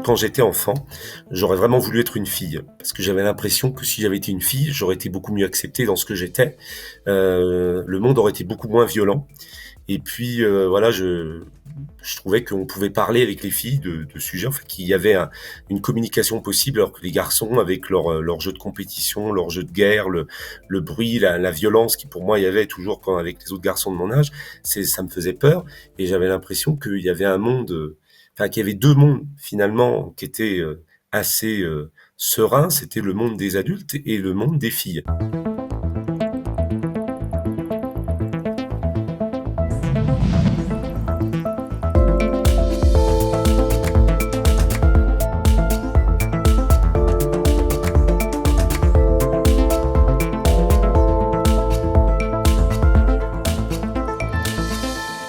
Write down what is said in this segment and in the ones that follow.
Quand j'étais enfant, j'aurais vraiment voulu être une fille, parce que j'avais l'impression que si j'avais été une fille, j'aurais été beaucoup mieux accepté dans ce que j'étais. Le monde aurait été beaucoup moins violent. Et puis voilà, je trouvais qu'on pouvait parler avec les filles de sujets, enfin qu'il y avait une communication possible, alors que les garçons, avec leur jeu de compétition, leur jeu de guerre, le bruit, la violence qui pour moi il y avait toujours quand avec les autres garçons de mon âge, ça me faisait peur. Et j'avais l'impression qu'il y avait un monde, enfin qu'il y avait deux mondes finalement qui étaient assez sereins. C'était le monde des adultes et le monde des filles.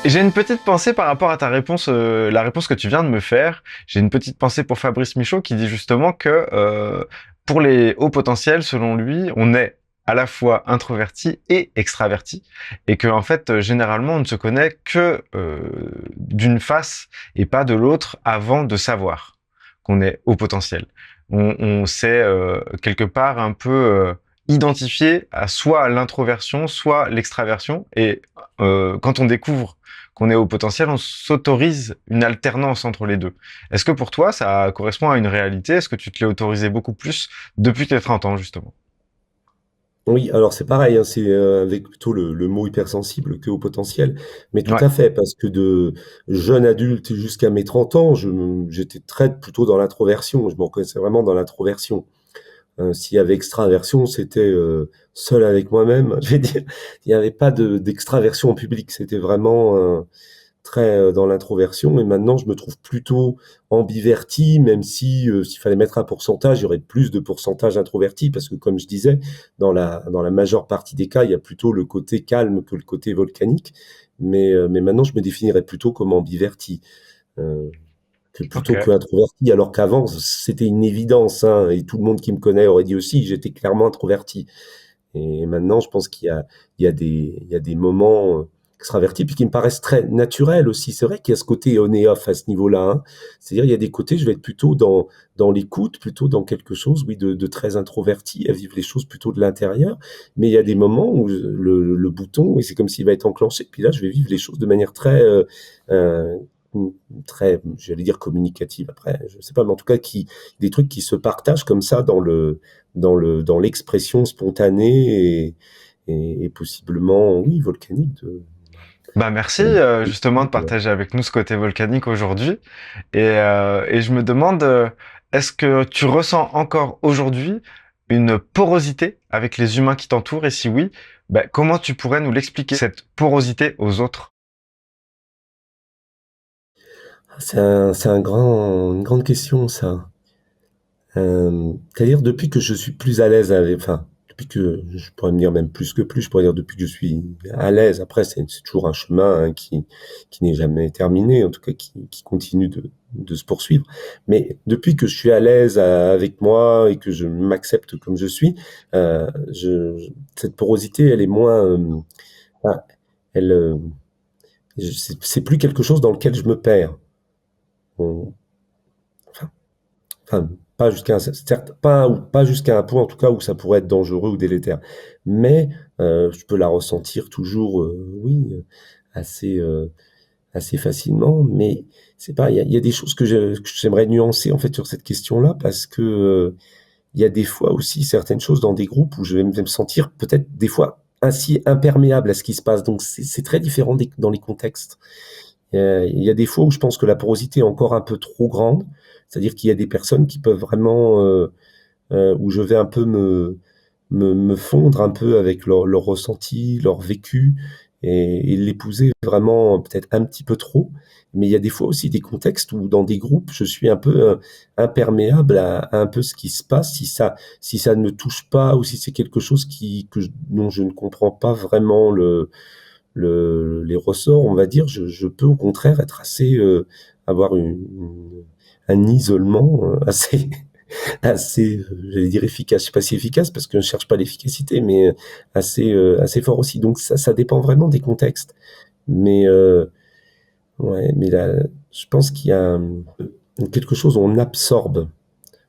J'ai une petite pensée par rapport à ta réponse, la réponse que tu viens de me faire. J'ai une petite pensée pour Fabrice Michaud qui dit justement que pour les hauts potentiels, selon lui, on est à la fois introverti et extraverti, et que en fait, généralement, on ne se connaît que d'une face et pas de l'autre avant de savoir qu'on est haut potentiel. On sait quelque part un peu identifié à soit l'introversion, soit l'extraversion, et quand on découvre qu'on est au potentiel, on s'autorise une alternance entre les deux. Est-ce que pour toi, ça correspond à une réalité? Est-ce que tu te l'es autorisé beaucoup plus depuis tes 30 ans, justement? Oui, alors c'est pareil, hein, c'est avec plutôt le mot hypersensible que au potentiel. Mais tout Ouais. à fait, parce que de jeune adulte jusqu'à mes 30 ans, j'étais très plutôt dans l'introversion. Je me reconnaissais vraiment dans l'introversion. S'il y avait extraversion, c'était seul avec moi-même. Je vais dire, il n'y avait pas d'extraversion en public. C'était vraiment très dans l'introversion. Et maintenant, je me trouve plutôt ambiverti, même si s'il fallait mettre un pourcentage, il y aurait plus de pourcentage introverti, parce que comme je disais, dans la majeure partie des cas, il y a plutôt le côté calme que le côté volcanique. Mais maintenant, je me définirais plutôt comme ambiverti. Euh, que Ok. plutôt que introverti, alors qu'avant, c'était une évidence, hein, et tout le monde qui me connaît aurait dit aussi, j'étais clairement introverti. Et maintenant, je pense qu'il y a des moments extravertis, puis qui me paraissent très naturels aussi. C'est vrai qu'il y a ce côté on et off à ce niveau-là, hein. C'est-à-dire, il y a des côtés, je vais être plutôt dans l'écoute, plutôt dans quelque chose, oui, de très introverti, à vivre les choses plutôt de l'intérieur. Mais il y a des moments où le bouton, et c'est comme s'il va être enclenché, puis là, je vais vivre les choses de manière euh, très, j'allais dire communicative après, je sais pas, mais en tout cas, des trucs qui se partagent comme ça dans l'expression spontanée et possiblement, oui, volcanique Bah merci de- justement de voilà. partager avec nous ce côté volcanique aujourd'hui. Et je me demande, est-ce que tu ressens encore aujourd'hui une porosité avec les humains qui t'entourent? Et si oui, bah, comment tu pourrais nous l'expliquer, cette porosité aux autres? Une grande question, ça. C'est-à-dire depuis que je suis plus à l'aise avec, enfin, depuis que je pourrais me dire même plus que plus, je pourrais dire depuis que je suis à l'aise. Après, c'est toujours un chemin hein, qui n'est jamais terminé, en tout cas qui continue de se poursuivre. Mais depuis que je suis à l'aise avec moi et que je m'accepte comme je suis, cette porosité, elle est moins, ah, elle, c'est plus quelque chose dans lequel je me perds. On- enfin, Enfin, pas jusqu'à certes, pas jusqu'à un point en tout cas où ça pourrait être dangereux ou délétère. Mais je peux la ressentir toujours, oui, assez, assez facilement. Mais c'est pas, il y a des choses que j'aimerais nuancer en fait sur cette question-là parce que il y a des fois aussi certaines choses dans des groupes où je vais me sentir peut-être des fois ainsi imperméable à ce qui se passe. Donc c'est très différent dans les contextes. Il y a des fois où je pense que la porosité est encore un peu trop grande, c'est-à-dire qu'il y a des personnes qui peuvent vraiment, où je vais un peu me fondre un peu avec leur ressenti, leur vécu, et l'épouser vraiment peut-être un petit peu trop. Mais il y a des fois aussi des contextes où dans des groupes, je suis un peu imperméable à un peu ce qui se passe, si ça ne me touche pas ou si c'est quelque chose dont je ne comprends pas vraiment les ressorts, on va dire, je peux au contraire être assez, avoir un isolement assez, assez, j'allais dire efficace. Je sais pas si efficace parce que je cherche pas l'efficacité, mais assez fort aussi. Donc ça dépend vraiment des contextes. Mais ouais, mais là, je pense qu'il y a quelque chose où on absorbe.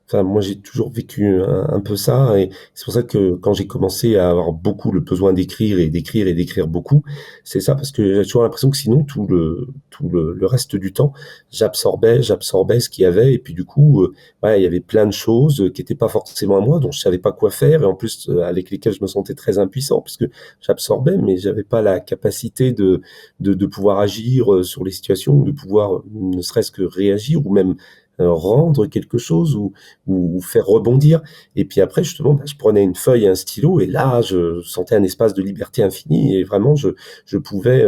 Enfin, moi, j'ai toujours vécu un peu ça, et c'est pour ça que quand j'ai commencé à avoir beaucoup le besoin d'écrire et d'écrire et d'écrire beaucoup, c'est ça, parce que j'ai toujours l'impression que sinon tout le reste du temps, j'absorbais ce qu'il y avait, et puis du coup, ouais, il y avait plein de choses qui étaient pas forcément à moi, dont je savais pas quoi faire, et en plus avec lesquelles je me sentais très impuissant, parce que j'absorbais, mais j'avais pas la capacité de pouvoir agir sur les situations, de pouvoir ne serait-ce que réagir, ou même rendre quelque chose, ou faire rebondir. Et puis après, justement, bah, je prenais une feuille et un stylo, et là, je sentais un espace de liberté infini, et vraiment, je pouvais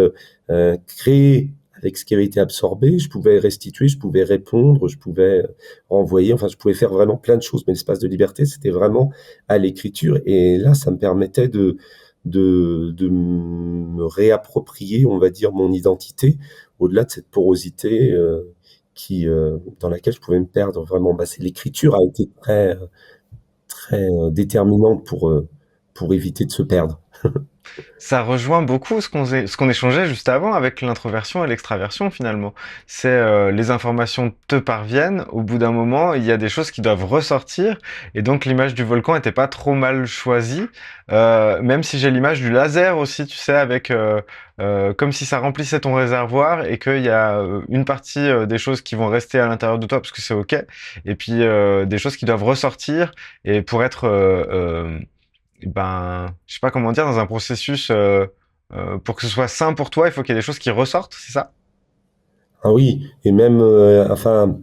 créer avec ce qui avait été absorbé, je pouvais restituer, je pouvais répondre, je pouvais renvoyer, enfin, je pouvais faire vraiment plein de choses, mais l'espace de liberté, c'était vraiment à l'écriture, et là, ça me permettait de me réapproprier, on va dire, mon identité, au-delà de cette porosité dans laquelle je pouvais me perdre vraiment. Bah, c'est l'écriture a été très déterminante pour éviter de se perdre. Ça rejoint beaucoup ce qu'on échangeait juste avant avec l'introversion et l'extraversion finalement. C'est les informations te parviennent, au bout d'un moment, il y a des choses qui doivent ressortir, et donc l'image du volcan était pas trop mal choisie. Même si j'ai l'image du laser aussi, tu sais, avec comme si ça remplissait ton réservoir et qu'il y a une partie des choses qui vont rester à l'intérieur de toi parce que c'est ok, et puis des choses qui doivent ressortir et pour être ben, je sais pas comment dire, dans un processus, pour que ce soit sain pour toi, il faut qu'il y ait des choses qui ressortent, c'est ça? Ah oui, et même, enfin,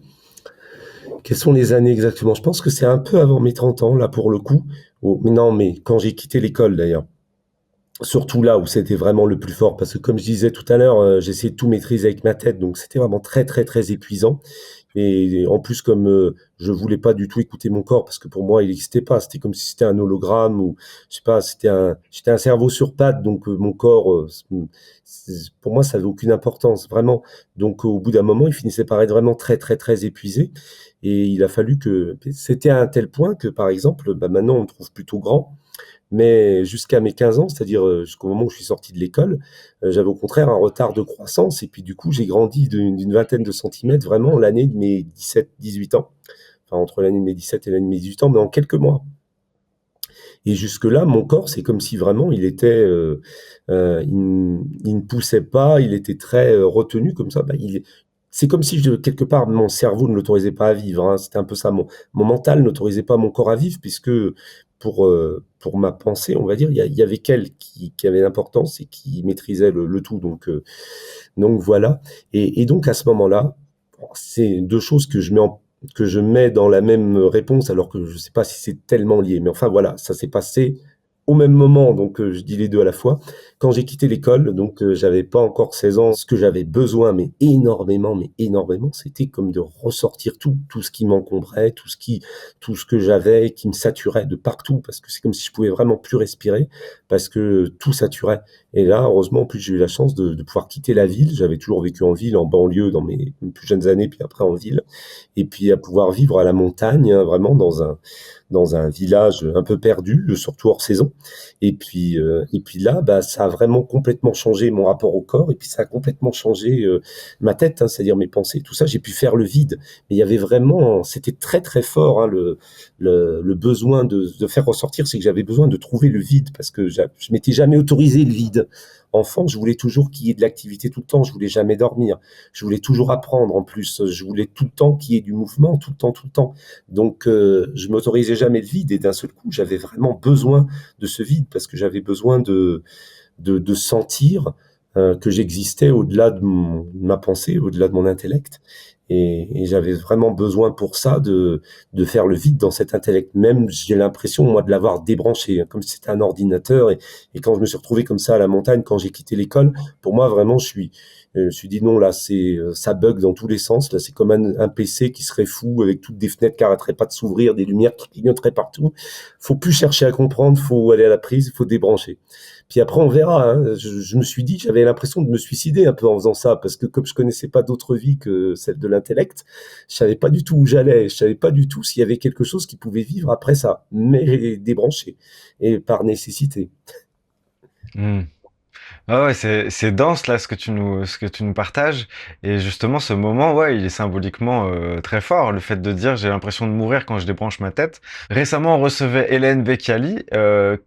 quelles sont les années exactement? Je pense que c'est un peu avant mes 30 ans, là, pour le coup. Mais non, mais quand j'ai quitté l'école, d'ailleurs. Surtout là où c'était vraiment le plus fort, parce que comme je disais tout à l'heure, j'essayais de tout maîtriser avec ma tête, donc c'était vraiment très, très, très épuisant. Et en plus, comme je voulais pas du tout écouter mon corps, parce que pour moi, il n'existait pas. C'était comme si c'était un hologramme, ou je sais pas, j'étais un cerveau sur pattes, donc mon corps, pour moi, ça n'avait aucune importance, vraiment. Donc au bout d'un moment, il finissait par être vraiment très, très, très épuisé. Et il a fallu que, c'était à un tel point que, par exemple, bah, maintenant, on me trouve plutôt grand. Mais jusqu'à mes 15 ans, c'est-à-dire jusqu'au moment où je suis sorti de l'école, j'avais au contraire un retard de croissance. Et puis du coup, j'ai grandi d'une vingtaine de centimètres vraiment l'année de mes 17-18 ans. Enfin, entre l'année de mes 17 et l'année de mes 18 ans, mais en quelques mois. Et jusque-là, mon corps, c'est comme si vraiment il ne poussait pas, il était très retenu comme ça. Bah, c'est comme si quelque part mon cerveau ne l'autorisait pas à vivre, hein. C'était un peu ça. Mon mental n'autorisait pas mon corps à vivre, puisque pour ma pensée, on va dire, il y avait qu'elle qui avait l'importance et qui maîtrisait le tout. Donc voilà. Et donc à ce moment-là, c'est deux choses que je mets dans la même réponse, alors que je sais pas si c'est tellement lié. Mais enfin voilà, ça s'est passé au même moment, donc je dis les deux à la fois. Quand j'ai quitté l'école, donc j'avais pas encore 16 ans, ce que j'avais besoin, mais énormément, c'était comme de ressortir tout ce qui m'encombrait, tout ce que j'avais, qui me saturait de partout, parce que c'est comme si je pouvais vraiment plus respirer, parce que tout saturait. Et là, heureusement, en plus, j'ai eu la chance de pouvoir quitter la ville. J'avais toujours vécu en ville, en banlieue, dans mes plus jeunes années, puis après en ville. Et puis à pouvoir vivre à la montagne, hein, vraiment dans un village un peu perdu, surtout hors saison. Et puis là, bah, ça a vraiment complètement changé mon rapport au corps, et puis ça a complètement changé ma tête, hein, c'est-à-dire mes pensées, tout ça. J'ai pu faire le vide. Mais il y avait vraiment, c'était très très fort, hein, le besoin de faire ressortir, c'est que j'avais besoin de trouver le vide, parce que je m'étais jamais autorisé le vide. Enfant, je voulais toujours qu'il y ait de l'activité tout le temps, je voulais jamais dormir, je voulais toujours apprendre en plus, je voulais tout le temps qu'il y ait du mouvement, tout le temps, tout le temps. Donc je m'autorisais jamais le vide, et d'un seul coup, j'avais vraiment besoin de ce vide, parce que j'avais besoin de sentir que j'existais au-delà de ma pensée, au-delà de mon intellect. Et j'avais vraiment besoin pour ça de faire le vide dans cet intellect. Même, j'ai l'impression, moi, de l'avoir débranché, hein, comme si c'était un ordinateur. Et quand je me suis retrouvé comme ça à la montagne, quand j'ai quitté l'école, pour moi, vraiment, je me suis dit non, là, ça bug dans tous les sens. Là, c'est comme un PC qui serait fou, avec toutes des fenêtres qui arrêteraient pas de s'ouvrir, des lumières qui clignoteraient partout. Faut plus chercher à comprendre, faut aller à la prise, faut débrancher. Puis après, on verra, hein. Je me suis dit, j'avais l'impression de me suicider un peu en faisant ça, parce que comme je connaissais pas d'autre vie que celle de l'intellect, je savais pas du tout où j'allais, je savais pas du tout s'il y avait quelque chose qui pouvait vivre après ça, mais débranché, et par nécessité. Hmm. Ah ouais, c'est dense là ce que tu nous partages et justement ce moment ouais, il est symboliquement très fort le fait de dire j'ai l'impression de mourir quand je débranche ma tête. Récemment, on recevait Hélène Vecchiali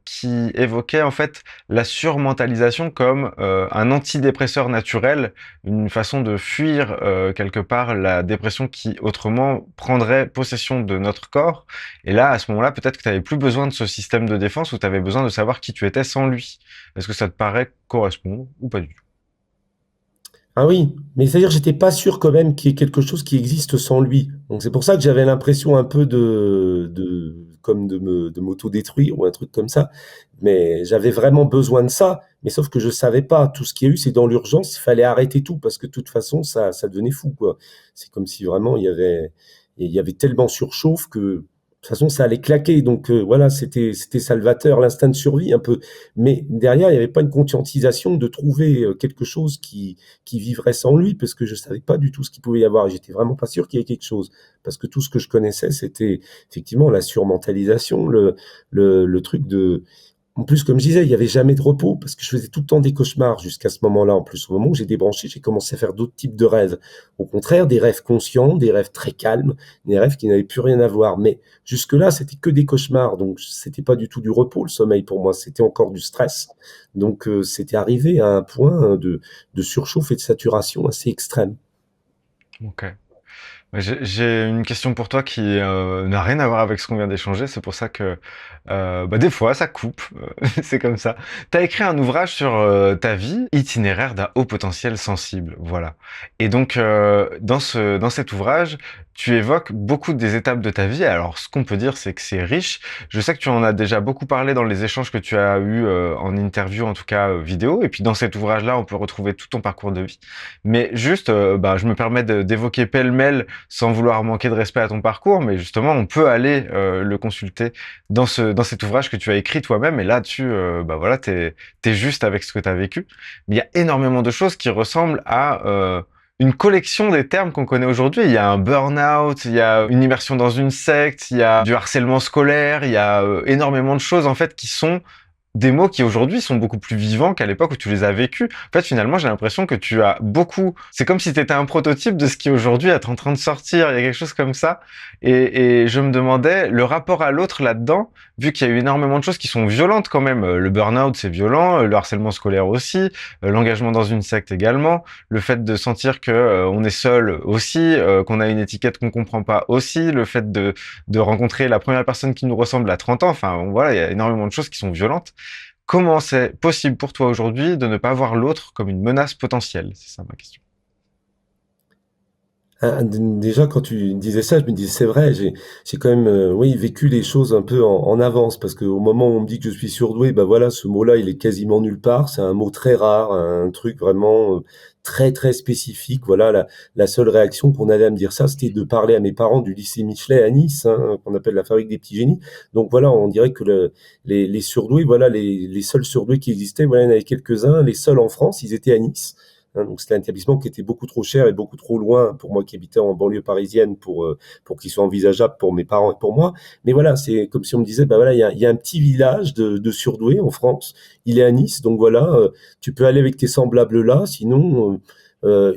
qui évoquait en fait la surmentalisation comme un antidépresseur naturel, une façon de fuir quelque part la dépression qui autrement prendrait possession de notre corps. Et là, à ce moment-là, peut-être que tu avais plus besoin de ce système de défense ou tu avais besoin de savoir qui tu étais sans lui. Est-ce que ça te paraît correspondre ou pas du tout? Ah oui, mais c'est-à-dire j'étais pas sûr quand même qu'il y ait quelque chose qui existe sans lui. Donc c'est pour ça que j'avais l'impression un peu comme de m'auto-détruire ou un truc comme ça. Mais j'avais vraiment besoin de ça. Mais sauf que je savais pas. Tout ce qu'il y a eu, c'est dans l'urgence, il fallait arrêter tout parce que de toute façon, ça devenait fou, quoi. C'est comme si vraiment il y avait tellement surchauffe que de toute façon, ça allait claquer. Donc voilà, c'était salvateur, l'instinct de survie un peu. Mais derrière, il n'y avait pas une conscientisation de trouver quelque chose qui vivrait sans lui, parce que je savais pas du tout ce qu'il pouvait y avoir. Et j'étais vraiment pas sûr qu'il y ait quelque chose, parce que tout ce que je connaissais, c'était effectivement la surmentalisation, le truc de. En plus, comme je disais, il y avait jamais de repos, parce que je faisais tout le temps des cauchemars jusqu'à ce moment-là. En plus, au moment où j'ai débranché, j'ai commencé à faire d'autres types de rêves. Au contraire, des rêves conscients, des rêves très calmes, des rêves qui n'avaient plus rien à voir. Mais jusque-là, c'était que des cauchemars, donc c'était pas du tout du repos, le sommeil pour moi, c'était encore du stress. Donc c'était arrivé à un point de surchauffe et de saturation assez extrême. Ok. Ouais, j'ai une question pour toi qui n'a rien à voir avec ce qu'on vient d'échanger. C'est pour ça que bah, des fois ça coupe. C'est comme ça. T'as écrit un ouvrage sur ta vie, itinéraire d'un haut potentiel sensible. Voilà. Et donc dans cet ouvrage, tu évoques beaucoup des étapes de ta vie. Alors ce qu'on peut dire, c'est que c'est riche. Je sais que tu en as déjà beaucoup parlé dans les échanges que tu as eus en interview, en tout cas vidéo. Et puis dans cet ouvrage-là, on peut retrouver tout ton parcours de vie. Mais juste, bah, je me permets d'évoquer pêle-mêle sans vouloir manquer de respect à ton parcours, mais justement, on peut aller le consulter dans cet ouvrage que tu as écrit toi-même. Et là-dessus, bah voilà, t'es juste avec ce que tu as vécu. Mais il y a énormément de choses qui ressemblent à une collection des termes qu'on connaît aujourd'hui. Il y a un burn-out, il y a une immersion dans une secte, il y a du harcèlement scolaire, il y a énormément de choses en fait qui sont des mots qui aujourd'hui sont beaucoup plus vivants qu'à l'époque où tu les as vécus. En fait, finalement, j'ai l'impression que tu as beaucoup. C'est comme si tu étais un prototype de ce qui aujourd'hui est en train de sortir. Il y a quelque chose comme ça. Et je me demandais le rapport à l'autre là-dedans, vu qu'il y a eu énormément de choses qui sont violentes quand même. Le burn-out, c'est violent. Le harcèlement scolaire aussi. L'engagement dans une secte également. Le fait de sentir que on est seul aussi, qu'on a une étiquette qu'on comprend pas aussi. Le fait de rencontrer la première personne qui nous ressemble à 30 ans. Enfin, voilà, il y a énormément de choses qui sont violentes. Comment c'est possible pour toi aujourd'hui de ne pas voir l'autre comme une menace potentielle? C'est ça ma question. Déjà, quand tu disais ça, je me disais, c'est vrai, j'ai quand même, oui, vécu les choses un peu en avance, parce qu'au moment où on me dit que je suis surdoué, bah voilà, ce mot-là, il est quasiment nulle part. C'est un mot très rare, un truc vraiment très très spécifique. Voilà, la seule réaction qu'on avait à me dire ça, c'était de parler à mes parents du lycée Michelet à Nice, hein, qu'on appelle la fabrique des petits génies. Donc voilà, on dirait que les surdoués, voilà, les seuls surdoués qui existaient, voilà, il y en avait quelques-uns. Les seuls en France, ils étaient à Nice. Hein, donc c'était un établissement qui était beaucoup trop cher et beaucoup trop loin pour moi qui habitais en banlieue parisienne pour qu'il soit envisageable pour mes parents et pour moi. Mais voilà, c'est comme si on me disait, bah voilà, il y a un petit village de surdoués en France. Il est à Nice, donc voilà, tu peux aller avec tes semblables là, sinon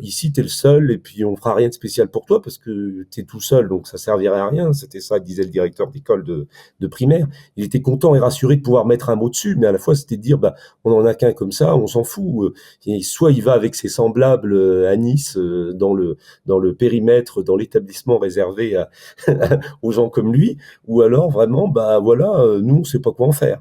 ici t'es le seul et puis on fera rien de spécial pour toi parce que t'es tout seul, donc ça servirait à rien. C'était ça que disait le directeur d'école de primaire. Il était content et rassuré de pouvoir mettre un mot dessus, mais à la fois c'était de dire, bah on en a qu'un comme ça, on s'en fout. Et soit il va avec ses semblables à Nice, dans le périmètre, dans l'établissement réservé aux gens comme lui, ou alors vraiment, bah voilà, nous on sait pas quoi en faire.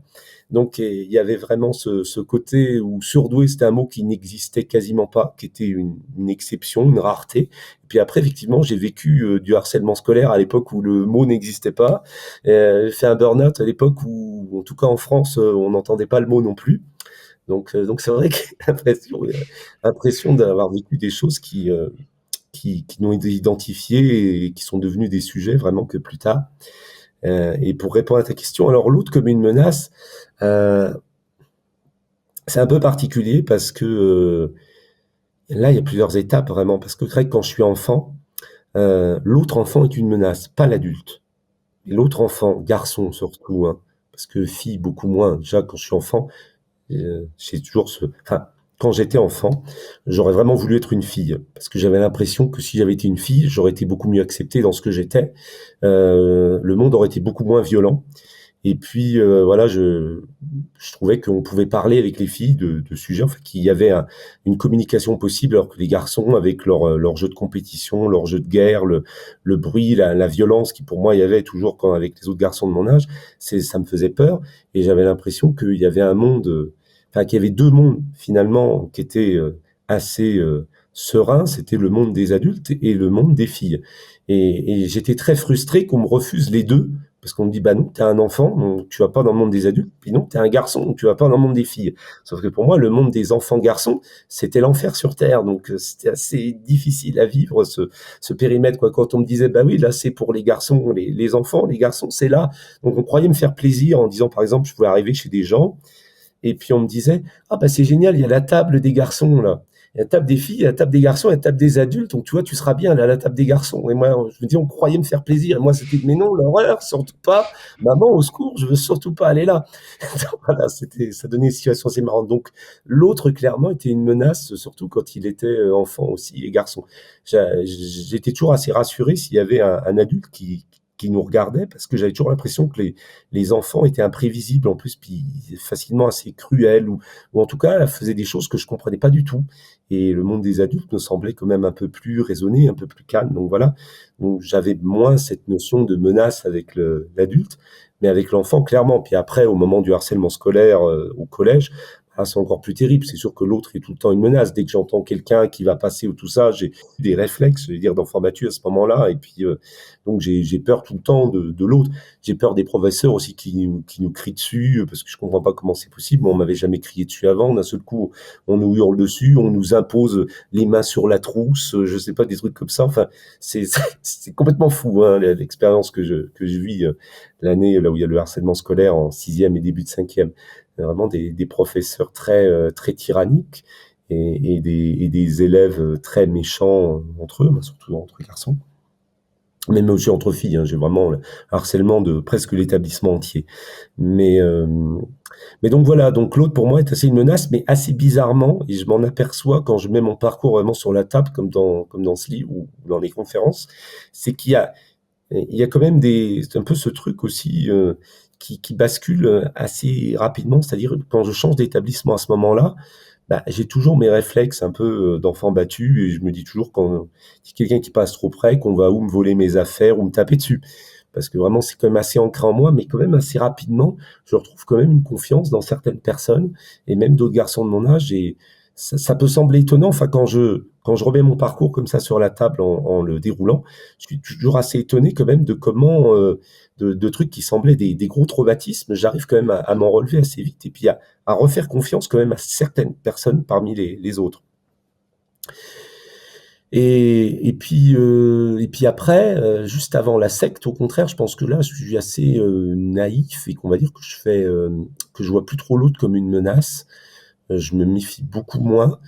Donc il y avait vraiment ce côté où surdoué, c'était un mot qui n'existait quasiment pas, qui était une exception, une rareté. Et puis après, effectivement, j'ai vécu du harcèlement scolaire à l'époque où le mot n'existait pas. J'ai fait un burn-out à l'époque où, en tout cas en France, on n'entendait pas le mot non plus. Donc c'est vrai que j'ai l'impression d'avoir vécu des choses qui n'ont été identifiées et qui sont devenues des sujets vraiment que plus tard. Et pour répondre à ta question, alors l'autre comme une menace, euh, c'est un peu particulier parce que là, il y a plusieurs étapes vraiment. Parce que Greg, quand je suis enfant, l'autre enfant est une menace, pas l'adulte. Et l'autre enfant, garçon surtout, hein, parce que fille beaucoup moins. Déjà, quand je suis enfant, J'ai toujours enfin, quand j'étais enfant, j'aurais vraiment voulu être une fille parce que j'avais l'impression que si j'avais été une fille, j'aurais été beaucoup mieux accepté dans ce que j'étais. Le monde aurait été beaucoup moins violent. Et puis voilà, je trouvais qu'on pouvait parler avec les filles de sujets, enfin, qu'il y avait une communication possible, alors que les garçons, avec leur jeu de compétition, leur jeu de guerre, le bruit, la violence qui pour moi il y avait toujours quand avec les autres garçons de mon âge, ça me faisait peur. Et j'avais l'impression qu'il y avait un monde, enfin qu'il y avait deux mondes finalement qui étaient assez sereins. C'était le monde des adultes et le monde des filles. Et j'étais très frustré qu'on me refuse les deux parce qu'on me dit, bah non, t'es un enfant, donc tu vas pas dans le monde des adultes, puis non, t'es un garçon, donc tu vas pas dans le monde des filles. Sauf que pour moi, le monde des enfants-garçons, c'était l'enfer sur Terre, donc c'était assez difficile à vivre, ce périmètre, quoi. Quand on me disait, bah oui, là, c'est pour les garçons, les enfants, les garçons, c'est là. Donc on croyait me faire plaisir en disant, par exemple, je pouvais arriver chez des gens, et puis on me disait, ah bah c'est génial, il y a la table des garçons, là. Il y a la table des filles, il y a la table des garçons, il y a la table des adultes. Donc, tu vois, tu seras bien là, à la table des garçons. Et moi, je me dis, on croyait me faire plaisir. Et moi, c'était, mais non, l'horreur, surtout pas. Maman, au secours, je veux surtout pas aller là. Donc, voilà, ça donnait une situation assez marrante. Donc, l'autre, clairement, était une menace, surtout quand il était enfant aussi, et garçon. J'étais toujours assez rassuré s'il y avait un adulte qui nous regardait, parce que j'avais toujours l'impression que les enfants étaient imprévisibles en plus, puis facilement assez cruels, ou en tout cas, faisaient des choses que je comprenais pas du tout. Et le monde des adultes me semblait quand même un peu plus raisonné, un peu plus calme. Donc voilà, donc j'avais moins cette notion de menace avec l'adulte, mais avec l'enfant, clairement. Puis après, au moment du harcèlement scolaire au collège, ah, c'est encore plus terrible. C'est sûr que l'autre est tout le temps une menace. Dès que j'entends quelqu'un qui va passer ou tout ça, j'ai des réflexes, je veux dire, d'enfant battu à ce moment-là. Et puis, donc, j'ai peur tout le temps de l'autre. J'ai peur des professeurs aussi qui nous crient dessus, parce que je comprends pas comment c'est possible. Moi, on m'avait jamais crié dessus avant. D'un seul coup, on nous hurle dessus, on nous impose les mains sur la trousse, je sais pas, des trucs comme ça. Enfin, c'est c'est complètement fou, hein, l'expérience que je vis l'année là où il y a le harcèlement scolaire en sixième et début de cinquième. Vraiment des professeurs très tyranniques et des élèves très méchants entre eux, surtout entre garçons. Même aussi entre filles, hein, j'ai vraiment le harcèlement de presque l'établissement entier. Mais, euh, mais donc voilà, donc l'autre pour moi est assez une menace, mais assez bizarrement, et je m'en aperçois quand je mets mon parcours vraiment sur la table, comme dans ce livre ou dans les conférences, c'est qu'il y a quand même c'est un peu ce truc aussi qui bascule assez rapidement, c'est-à-dire quand je change d'établissement à ce moment-là, bah, j'ai toujours mes réflexes un peu d'enfant battu et je me dis toujours quand il y a quelqu'un qui passe trop près qu'on va ou me voler mes affaires ou me taper dessus. Parce que vraiment c'est quand même assez ancré en moi, mais quand même assez rapidement, je retrouve quand même une confiance dans certaines personnes et même d'autres garçons de mon âge et ça peut sembler étonnant. Enfin, quand je remets mon parcours comme ça sur la table en le déroulant, je suis toujours assez étonné quand même de comment de trucs qui semblaient des gros traumatismes, j'arrive quand même à m'en relever assez vite et puis à refaire confiance quand même à certaines personnes parmi les autres. Et puis après, juste avant la secte, au contraire, je pense que là, je suis assez naïf et qu'on va dire que je vois plus trop l'autre comme une menace. Je me méfie beaucoup moins.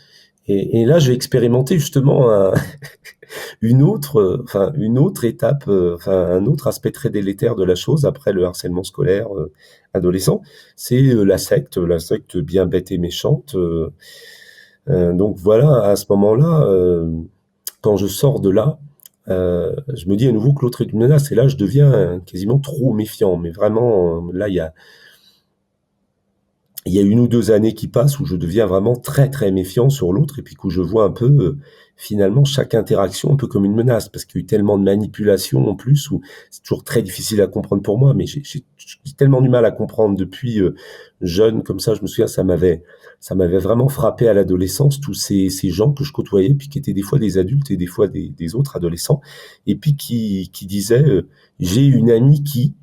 Et là, j'ai expérimenté justement une autre étape, enfin un autre aspect très délétère de la chose après le harcèlement scolaire adolescent, c'est la secte bien bête et méchante. Donc voilà, à ce moment-là, quand je sors de là, je me dis à nouveau que l'autre est une menace. Et là, je deviens quasiment trop méfiant. Mais vraiment, là, il y a 1 ou 2 années qui passent où je deviens vraiment très très méfiant sur l'autre et puis où je vois un peu finalement chaque interaction un peu comme une menace parce qu'il y a eu tellement de manipulation en plus où c'est toujours très difficile à comprendre pour moi mais j'ai tellement du mal à comprendre depuis jeune comme ça je me souviens ça m'avait vraiment frappé à l'adolescence tous ces gens que je côtoyais puis qui étaient des fois des adultes et des fois des autres adolescents et puis qui disaient j'ai une amie qui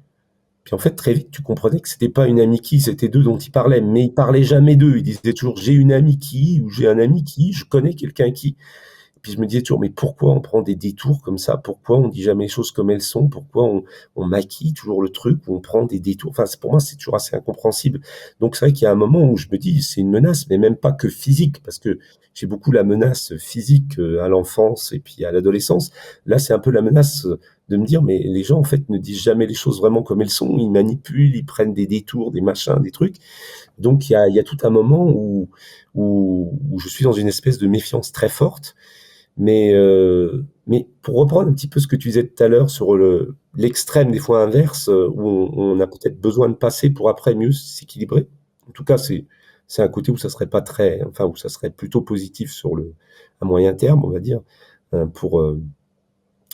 puis en fait, très vite, tu comprenais que c'était pas une amie qui, c'était d'eux dont il parlait, mais il parlait jamais d'eux. Il disait toujours j'ai une amie qui, ou j'ai un ami qui, je connais quelqu'un qui. Et puis je me disais toujours, mais pourquoi on prend des détours comme ça? Pourquoi on dit jamais les choses comme elles sont? Pourquoi on maquille toujours le truc, ou on prend des détours? Enfin, pour moi, c'est toujours assez incompréhensible. Donc c'est vrai qu'il y a un moment où je me dis, c'est une menace, mais même pas que physique, parce que j'ai beaucoup la menace physique à l'enfance et puis à l'adolescence. Là, c'est un peu la menace de me dire, mais les gens, en fait, ne disent jamais les choses vraiment comme elles sont, ils manipulent, ils prennent des détours, des machins, des trucs. Donc il y a tout un moment où je suis dans une espèce de méfiance très forte. Mais pour reprendre un petit peu ce que tu disais tout à l'heure sur l'extrême des fois inverse, où on a peut-être besoin de passer pour après mieux s'équilibrer. En tout cas, c'est un côté où ça serait pas très, enfin où ça serait plutôt positif sur le à moyen terme, on va dire, pour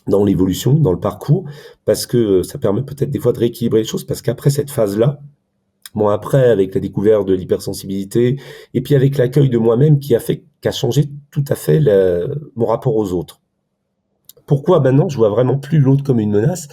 dans l'évolution, dans le parcours, parce que ça permet peut-être des fois de rééquilibrer les choses, parce qu'après cette phase-là, bon après avec la découverte de l'hypersensibilité et puis avec l'accueil de moi-même qui a changé tout à fait mon rapport aux autres. Pourquoi maintenant je vois vraiment plus l'autre comme une menace?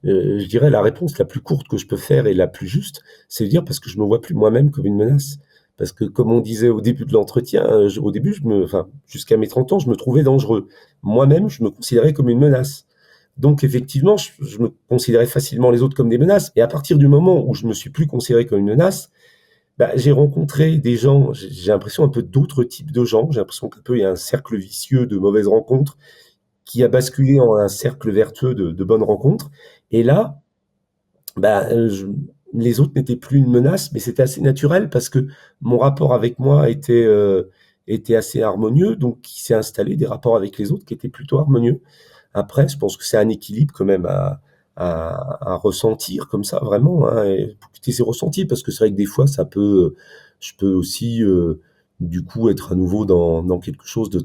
Je dirais la réponse la plus courte que je peux faire et la plus juste, c'est de dire parce que je me vois plus moi-même comme une menace. Parce que comme on disait au début de l'entretien, au début, enfin, jusqu'à mes 30 ans, je me trouvais dangereux. Moi-même, je me considérais comme une menace. Donc effectivement, je me considérais facilement les autres comme des menaces. Et à partir du moment où je me suis plus considéré comme une menace, bah, j'ai rencontré des gens, j'ai l'impression un peu d'autres types de gens. J'ai l'impression qu'un peu il y a un cercle vicieux de mauvaises rencontres qui a basculé en un cercle vertueux de bonnes rencontres. Et là, bah, les autres n'étaient plus une menace, mais c'était assez naturel parce que mon rapport avec moi était assez harmonieux, donc il s'est installé des rapports avec les autres qui étaient plutôt harmonieux. Après, je pense que c'est un équilibre quand même à ressentir comme ça, vraiment, hein, et pour que tu aies ces ressentis, parce que c'est vrai que des fois, je peux aussi, du coup, être à nouveau dans quelque chose de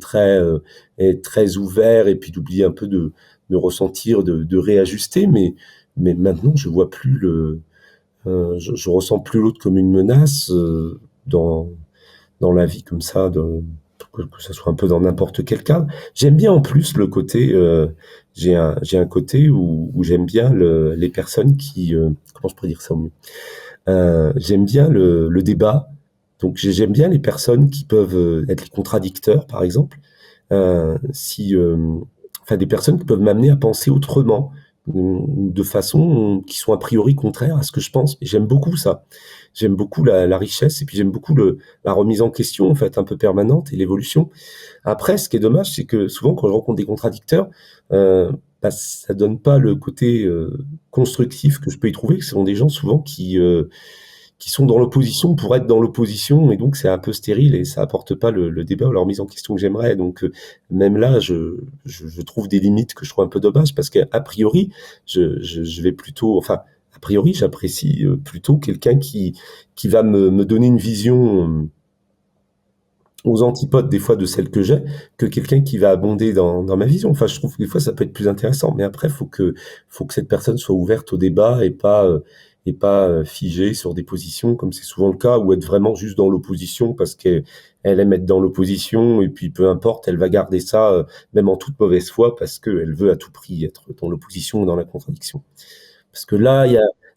être très ouvert et puis d'oublier un peu de ressentir, de réajuster, mais maintenant, je vois plus je ressens plus l'autre comme une menace dans dans la vie comme ça, que ça soit un peu dans n'importe quel cadre. J'aime bien en plus le côté, j'ai un côté où j'aime bien les personnes comment je pourrais dire ça au mieux? J'aime bien le débat. Donc j'aime bien les personnes qui peuvent être les contradicteurs, par exemple. Si, enfin des personnes qui peuvent m'amener à penser autrement, de façon qui sont a priori contraires à ce que je pense. Et j'aime beaucoup ça. J'aime beaucoup la richesse et puis j'aime beaucoup la remise en question en fait un peu permanente et l'évolution. Après, ce qui est dommage, c'est que souvent quand je rencontre des contradicteurs, bah, ça donne pas le côté constructif que je peux y trouver. Ce sont des gens souvent qui sont dans l'opposition pour être dans l'opposition et donc c'est un peu stérile et ça apporte pas le débat ou la remise en question que j'aimerais. Donc même là, je trouve des limites que je trouve un peu dommage parce qu'a priori, je vais plutôt, enfin, a priori, j'apprécie plutôt quelqu'un qui va me donner une vision aux antipodes des fois de celle que j'ai que quelqu'un qui va abonder dans ma vision. Enfin, je trouve que des fois ça peut être plus intéressant, mais après faut que cette personne soit ouverte au débat et pas figée sur des positions comme c'est souvent le cas ou être vraiment juste dans l'opposition parce qu'elle aime être dans l'opposition et puis peu importe, elle va garder ça même en toute mauvaise foi parce qu'elle veut à tout prix être dans l'opposition ou dans la contradiction. Parce que là,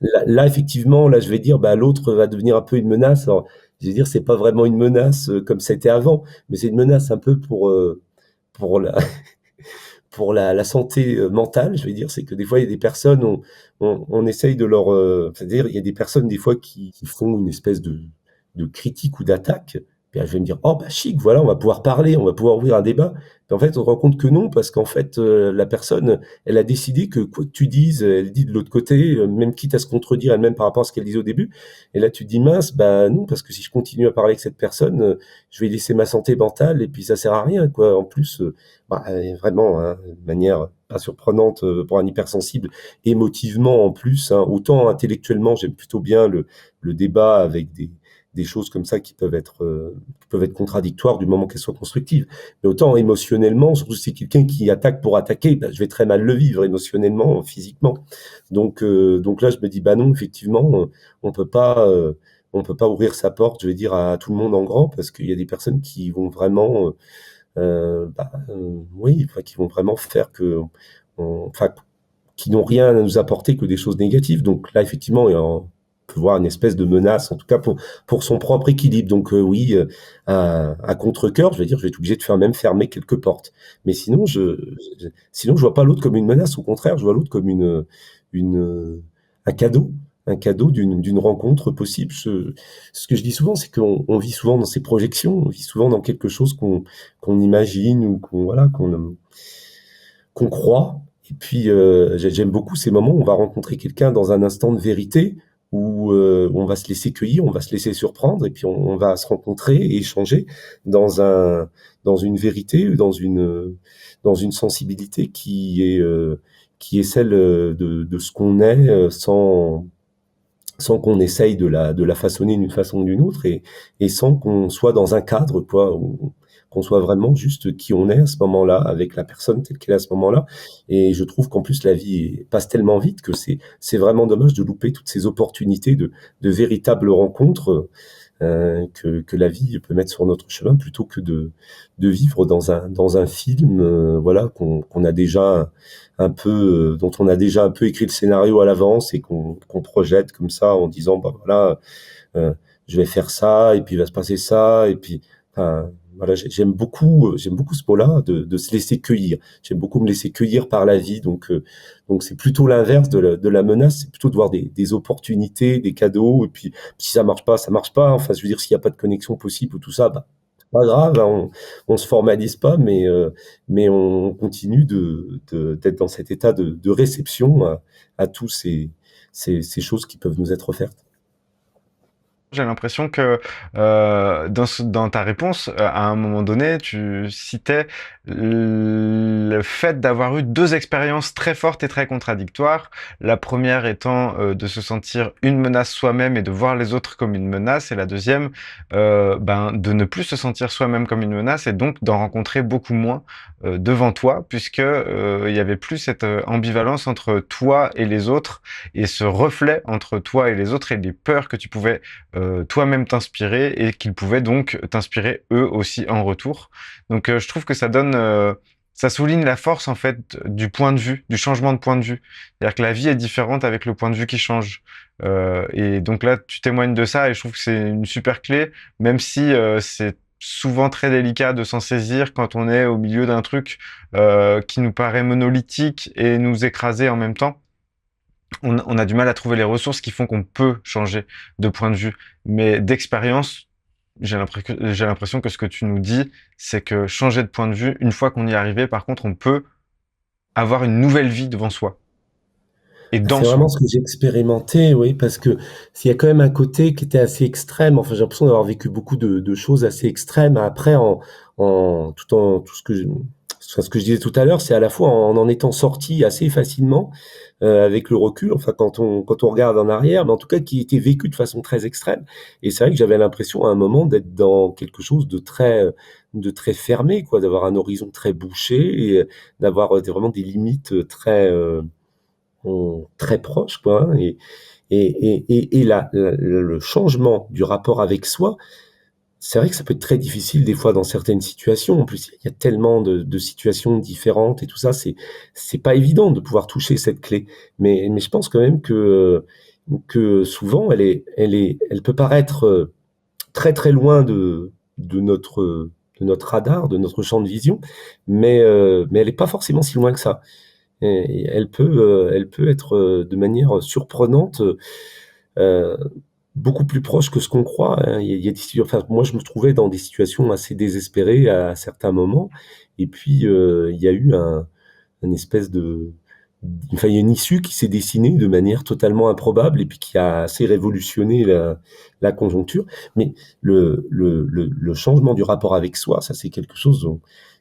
là, effectivement, là, je vais dire, bah, l'autre va devenir un peu une menace. Alors, je vais dire, c'est pas vraiment une menace comme c'était avant, mais c'est une menace un peu pour la, pour la santé mentale. Je vais dire, c'est que des fois, il y a des personnes, on essaye de leur, c'est-à-dire, il y a des personnes des fois qui font une espèce de critique ou d'attaque. Puis je vais me dire, oh bah chic, voilà, on va pouvoir parler, on va pouvoir ouvrir un débat. Puis en fait, on se rend compte que non, parce qu'en fait, la personne, elle a décidé que quoi que tu dises, elle dit de l'autre côté, même quitte à se contredire elle-même par rapport à ce qu'elle disait au début. Et là, tu te dis, mince, bah non, parce que si je continue à parler avec cette personne, je vais laisser ma santé mentale et puis ça sert à rien, quoi. En plus, bah, vraiment, hein, de manière pas surprenante pour un hypersensible, émotivement en plus, hein, autant intellectuellement, j'aime plutôt bien le débat avec des choses comme ça qui peuvent être contradictoires du moment qu'elles soient constructives. Mais autant émotionnellement, surtout si c'est quelqu'un qui attaque pour attaquer, bah, je vais très mal le vivre émotionnellement, physiquement. Donc là, je me dis, bah non, effectivement, on peut pas, on peut pas ouvrir sa porte, je vais dire, à tout le monde en grand, parce qu'il y a des personnes qui vont vraiment, oui, enfin, qui vont vraiment faire que, enfin, qui n'ont rien à nous apporter que des choses négatives. Donc là, effectivement, on peut voir une espèce de menace, en tout cas pour son propre équilibre. Donc oui, à contre-cœur, je vais dire, je vais être obligé de faire même fermer quelques portes. Mais sinon, sinon, je vois pas l'autre comme une menace. Au contraire, je vois l'autre comme une, un cadeau. Un cadeau d'une rencontre possible. Ce que je dis souvent, c'est on vit souvent dans ces projections, on vit souvent dans quelque chose qu'on imagine ou qu'on voilà qu'on croit. Et puis, j'aime beaucoup ces moments où on va rencontrer quelqu'un dans un instant de vérité, où on va se laisser cueillir, on va se laisser surprendre, et puis on va se rencontrer et échanger dans un, dans une vérité, dans une sensibilité qui est celle de ce qu'on est, sans qu'on essaye de la façonner d'une façon ou d'une autre, et sans qu'on soit dans un cadre, quoi, qu'on soit vraiment juste qui on est à ce moment-là, avec la personne telle qu'elle est à ce moment-là. Et je trouve qu'en plus la vie passe tellement vite que c'est vraiment dommage de louper toutes ces opportunités de véritables rencontres, que la vie peut mettre sur notre chemin, plutôt que de vivre dans un film, voilà, qu'on a déjà un peu, dont on a déjà un peu écrit le scénario à l'avance, et qu'on projette comme ça en disant, bah voilà, euh, je vais faire ça, et puis il va se passer ça, et puis, enfin, voilà, j'aime beaucoup ce mot-là, de se laisser cueillir. J'aime beaucoup me laisser cueillir par la vie, donc c'est plutôt l'inverse de la menace, c'est plutôt de voir des opportunités, des cadeaux, et puis si ça marche pas, ça marche pas. Enfin, je veux dire, s'il n'y a pas de connexion possible ou tout ça, bah, c'est pas grave, hein, on se formalise pas, mais on continue d'être dans cet état de réception à tous ces choses qui peuvent nous être offertes. J'ai l'impression que dans ta réponse, à un moment donné, tu citais le fait d'avoir eu deux expériences très fortes et très contradictoires. La première étant de se sentir une menace soi-même et de voir les autres comme une menace, et la deuxième, de ne plus se sentir soi-même comme une menace et donc d'en rencontrer beaucoup moins devant toi, puisque il y avait plus cette ambivalence entre toi et les autres, et ce reflet entre toi et les autres, et les peurs que tu pouvais toi-même t'inspirer, et qu'ils pouvaient donc t'inspirer eux aussi en retour. Donc je trouve que ça souligne la force en fait du point de vue, du changement de point de vue. C'est-à-dire que la vie est différente avec le point de vue qui change. Et donc là, tu témoignes de ça, et je trouve que c'est une super clé, même si c'est souvent très délicat de s'en saisir quand on est au milieu d'un truc qui nous paraît monolithique et nous écraser en même temps. On a du mal à trouver les ressources qui font qu'on peut changer de point de vue. Mais d'expérience, j'ai l'impression que ce que tu nous dis, c'est que changer de point de vue, une fois qu'on y est arrivé, par contre, on peut avoir une nouvelle vie devant soi et dans C'est vraiment soi. ce que j'ai expérimenté, oui, parce que s'il y a quand même un côté qui était assez extrême. Enfin, j'ai l'impression d'avoir vécu beaucoup de choses assez extrêmes. Après, tout ce que enfin, ce que je disais tout à l'heure, c'est à la fois en étant sorti assez facilement, avec le recul, enfin, quand on regarde en arrière, mais en tout cas, qui était vécu de façon très extrême. Et c'est vrai que j'avais l'impression à un moment d'être dans quelque chose de très fermé, quoi, d'avoir un horizon très bouché, et d'avoir vraiment des limites très proches, quoi, hein. Et le changement du rapport avec soi, c'est vrai que ça peut être très difficile des fois dans certaines situations. En plus, il y a tellement de situations différentes et tout ça, c'est pas évident de pouvoir toucher cette clé. Mais je pense quand même que souvent elle peut paraître très très loin de notre radar, de notre champ de vision, mais elle est pas forcément si loin que ça. Et elle peut être, de manière surprenante, heu, beaucoup plus proche que ce qu'on croit, hein. Il y a des enfin, moi, je me trouvais dans des situations assez désespérées à certains moments, et puis, il y a eu un espèce de enfin, il y a une issue qui s'est dessinée de manière totalement improbable, et puis qui a assez révolutionné la conjoncture. Mais le changement du rapport avec soi, ça, c'est quelque chose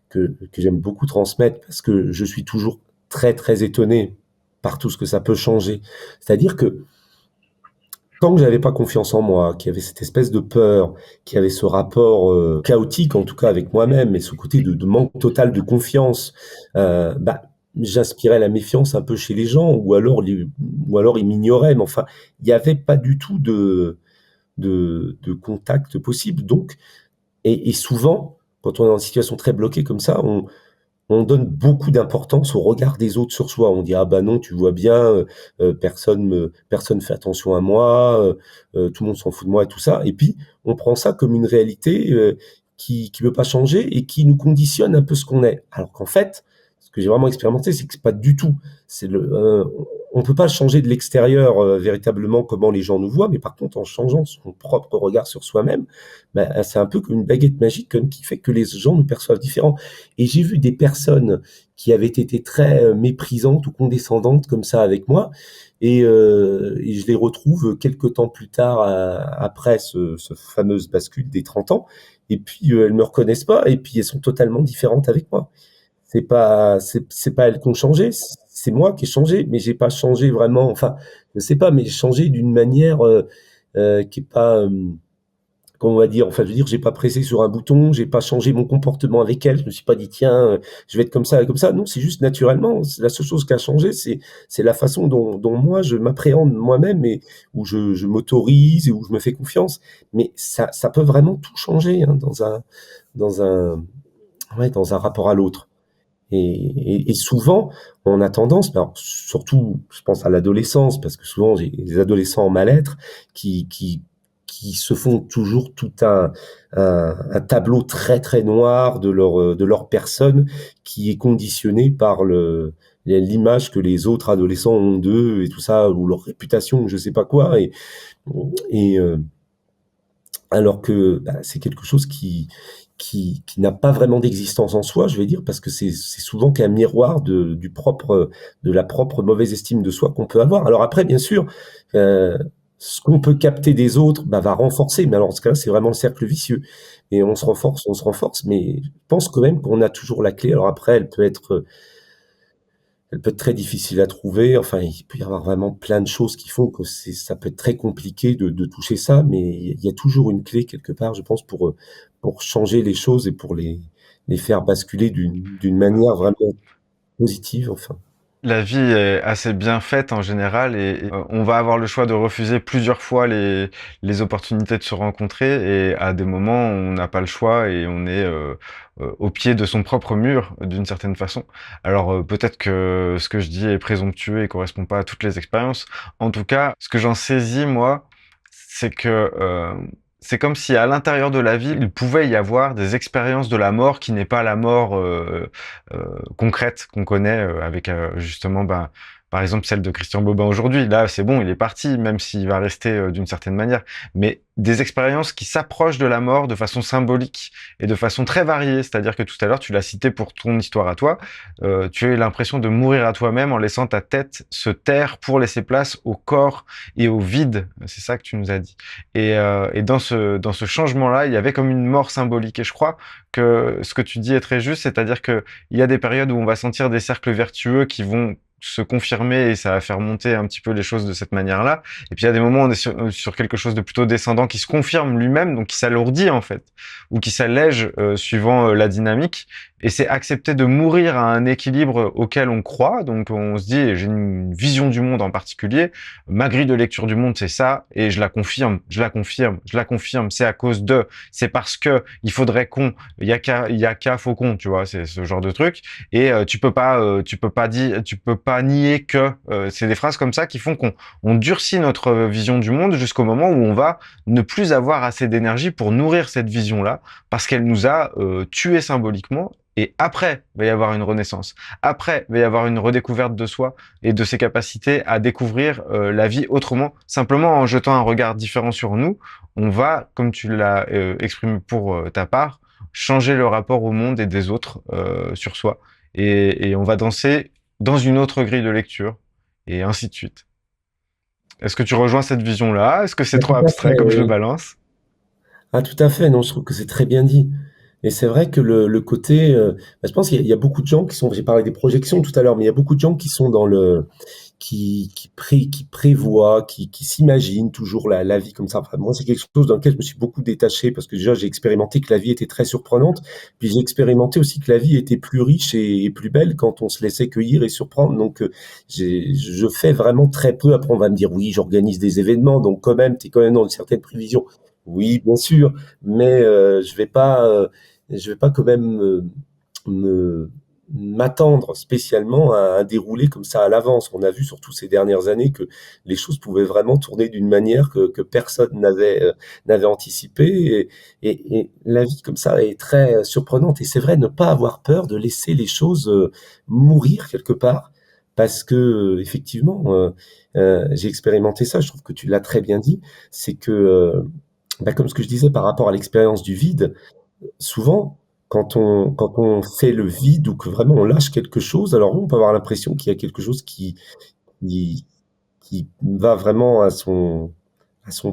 que j'aime beaucoup transmettre, parce que je suis toujours très, très étonné par tout ce que ça peut changer. C'est-à-dire que tant que j'avais pas confiance en moi, qu'il y avait cette espèce de peur, qu'il y avait ce rapport chaotique en tout cas avec moi-même, et ce côté de manque total de confiance, bah, j'inspirais la méfiance un peu chez les gens, ou alors ils m'ignoraient. Mais enfin, il n'y avait pas du tout de contact possible. Donc, et souvent, quand on est dans une situation très bloquée comme ça, on donne beaucoup d'importance au regard des autres sur soi. On dit: «Ah bah non, tu vois bien, personne fait attention à moi, tout le monde s'en fout de moi», et tout ça. Et puis, on prend ça comme une réalité, qui veut pas changer, et qui nous conditionne un peu ce qu'on est. Alors qu'en fait, ce que j'ai vraiment expérimenté, c'est que c'est pas du tout. C'est le, on peut pas changer de l'extérieur véritablement comment les gens nous voient, mais par contre, en changeant son propre regard sur soi-même, ben, c'est un peu comme une baguette magique comme qui fait que les gens nous perçoivent différents. Et j'ai vu des personnes qui avaient été très méprisantes ou condescendantes comme ça avec moi, et je les retrouve quelques temps plus tard, après ce fameuse bascule des 30 ans, et puis elles me reconnaissent pas, et puis elles sont totalement différentes avec moi. C'est pas elles qui ont changé, c'est moi qui ai changé, mais j'ai pas changé vraiment. Enfin, je sais pas, mais j'ai changé d'une manière qui est pas, comment on va dire. Enfin, je veux dire, j'ai pas pressé sur un bouton, j'ai pas changé mon comportement avec elles. Je me suis pas dit tiens, je vais être comme ça et comme ça. Non, c'est juste naturellement. La seule chose qui a changé, c'est la façon dont moi je m'appréhende moi-même et où je m'autorise et où je me fais confiance. Mais ça peut vraiment tout changer hein, dans un ouais, dans un rapport à l'autre. Et souvent, on a tendance, alors surtout, je pense à l'adolescence, parce que souvent j'ai des adolescents en mal-être qui se font toujours tout un tableau très très noir de leur personne qui est conditionné par l'image que les autres adolescents ont d'eux et tout ça, ou leur réputation, ou je sais pas quoi, et alors que bah, c'est quelque chose qui n'a pas vraiment d'existence en soi, je vais dire, parce que c'est souvent qu'un miroir de la propre mauvaise estime de soi qu'on peut avoir. Alors après, bien sûr, ce qu'on peut capter des autres bah, va renforcer, mais alors dans ce cas-là, c'est vraiment le cercle vicieux. Et on se renforce, mais je pense quand même qu'on a toujours la clé. Alors après, elle peut être très difficile à trouver. Enfin, il peut y avoir vraiment plein de choses qui font que ça peut être très compliqué de toucher ça, mais il y a toujours une clé quelque part, je pense, pour changer les choses et pour les faire basculer d'une manière vraiment positive, enfin. La vie est assez bien faite en général on va avoir le choix de refuser plusieurs fois les opportunités de se rencontrer et à des moments on n'a pas le choix et on est au pied de son propre mur d'une certaine façon. Alors peut-être que ce que je dis est présomptueux et correspond pas à toutes les expériences. En tout cas, ce que j'en saisis moi, c'est que c'est comme si à l'intérieur de la vie, il pouvait y avoir des expériences de la mort qui n'est pas la mort concrète qu'on connaît avec justement ben, par exemple celle de Christian Bobin aujourd'hui. Là, c'est bon, il est parti, même s'il va rester d'une certaine manière. Mais des expériences qui s'approchent de la mort de façon symbolique et de façon très variée. C'est-à-dire que tout à l'heure, tu l'as cité pour ton histoire à toi, tu as eu l'impression de mourir à toi-même en laissant ta tête se taire pour laisser place au corps et au vide. C'est ça que tu nous as dit. Et dans ce changement-là, il y avait comme une mort symbolique. Et je crois que ce que tu dis est très juste, c'est-à-dire que il y a des périodes où on va sentir des cercles vertueux qui vont se confirmer et ça va faire monter un petit peu les choses de cette manière-là. Et puis il y a des moments où on est sur quelque chose de plutôt descendant qui se confirme lui-même, donc qui s'alourdit en fait, ou qui s'allège suivant la dynamique. Et c'est accepter de mourir à un équilibre auquel on croit. Donc on se dit, j'ai une vision du monde en particulier. Ma grille de lecture du monde, c'est ça, et je la confirme, je la confirme, je la confirme. C'est à cause de, c'est parce que il faudrait qu'on, il y a qu'à, faut qu'on, tu vois, c'est ce genre de truc. Et tu peux pas nier que. C'est des phrases comme ça qui font qu'on durcit notre vision du monde jusqu'au moment où on va ne plus avoir assez d'énergie pour nourrir cette vision-là, parce qu'elle nous a tués symboliquement. Et après, il va y avoir une renaissance. Après, il va y avoir une redécouverte de soi et de ses capacités à découvrir la vie autrement. Simplement en jetant un regard différent sur nous, on va, comme tu l'as exprimé pour ta part, changer le rapport au monde et des autres sur soi. Et on va danser dans une autre grille de lecture, et ainsi de suite. Est-ce que tu rejoins cette vision-là? Est-ce que c'est Ah, trop tout à abstrait fait, comme je le oui. balance? Ah, tout à fait, non, je trouve que c'est très bien dit. Et c'est vrai que le côté, bah, je pense qu'il y a beaucoup de gens qui sont, j'ai parlé des projections tout à l'heure, mais il y a beaucoup de gens qui sont dans qui prévoient, qui s'imaginent toujours la vie comme ça. Enfin, moi, c'est quelque chose dans lequel je me suis beaucoup détaché parce que déjà, j'ai expérimenté que la vie était très surprenante, puis j'ai expérimenté aussi que la vie était plus riche et plus belle quand on se laissait cueillir et surprendre. Donc, je fais vraiment très peu. Après, on va me dire, oui, j'organise des événements, donc quand même, tu es quand même dans une certaine prévision. Oui, bien sûr, mais je vais pas quand même me m'attendre spécialement à un déroulé comme ça à l'avance. On a vu surtout ces dernières années que les choses pouvaient vraiment tourner d'une manière que personne n'avait anticipé. Et la vie comme ça est très surprenante. Et c'est vrai, ne pas avoir peur de laisser les choses mourir quelque part. parce que effectivement, j'ai expérimenté ça. Je trouve que tu l'as très bien dit. C'est que, bah, comme ce que je disais par rapport à l'expérience du vide, souvent, quand on fait le vide ou que vraiment on lâche quelque chose, alors on peut avoir l'impression qu'il y a quelque chose qui, qui va vraiment à son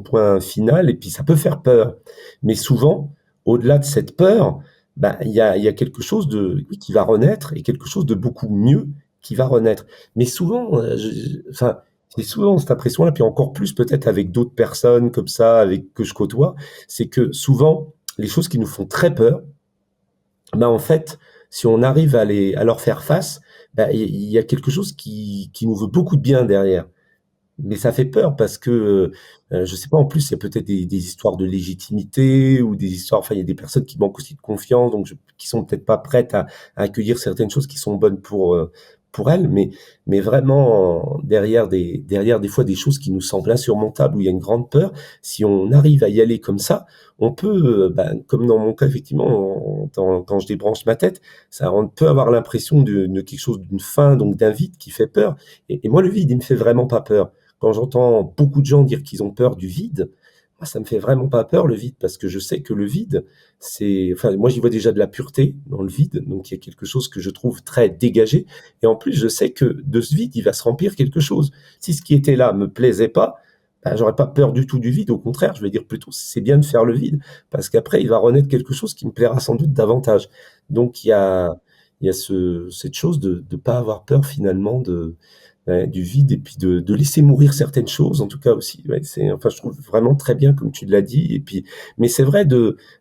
point final, et puis ça peut faire peur. Mais souvent, au-delà de cette peur, bah, il y a quelque chose de, oui, qui va renaître et quelque chose de beaucoup mieux qui va renaître. Mais souvent, enfin, j'ai souvent cette impression-là, puis encore plus peut-être avec d'autres personnes comme ça, avec que je côtoie, c'est que souvent, les choses qui nous font très peur, bah, en fait, si on arrive à leur faire face, bah, il y a quelque chose qui nous veut beaucoup de bien derrière. Mais ça fait peur parce que, je sais pas, en plus, il y a peut-être des histoires de légitimité ou des histoires, enfin, il y a des personnes qui manquent aussi de confiance, donc qui sont peut-être pas prêtes à accueillir certaines choses qui sont bonnes pour elles, mais vraiment, derrière des fois des choses qui nous semblent insurmontables, où il y a une grande peur, si on arrive à y aller comme ça, on peut, ben, comme dans mon cas, effectivement, quand je débranche ma tête, on peut avoir l'impression de quelque chose, d'une fin, donc d'un vide qui fait peur. Et moi, le vide, il me fait vraiment pas peur. Quand j'entends beaucoup de gens dire qu'ils ont peur du vide, moi, ça me fait vraiment pas peur, le vide, parce que je sais que le vide, enfin, moi, j'y vois déjà de la pureté dans le vide, donc il y a quelque chose que je trouve très dégagé. Et en plus, je sais que de ce vide, il va se remplir quelque chose. Si ce qui était là me plaisait pas, ben, j'aurais pas peur du tout du vide. Au contraire, je vais dire plutôt, c'est bien de faire le vide, parce qu'après, il va renaître quelque chose qui me plaira sans doute davantage. Donc, il y a cette chose de ne pas avoir peur finalement du vide, et puis de laisser mourir certaines choses, en tout cas aussi. Ouais, enfin, je trouve vraiment très bien comme tu l'as dit. Et puis, mais c'est vrai,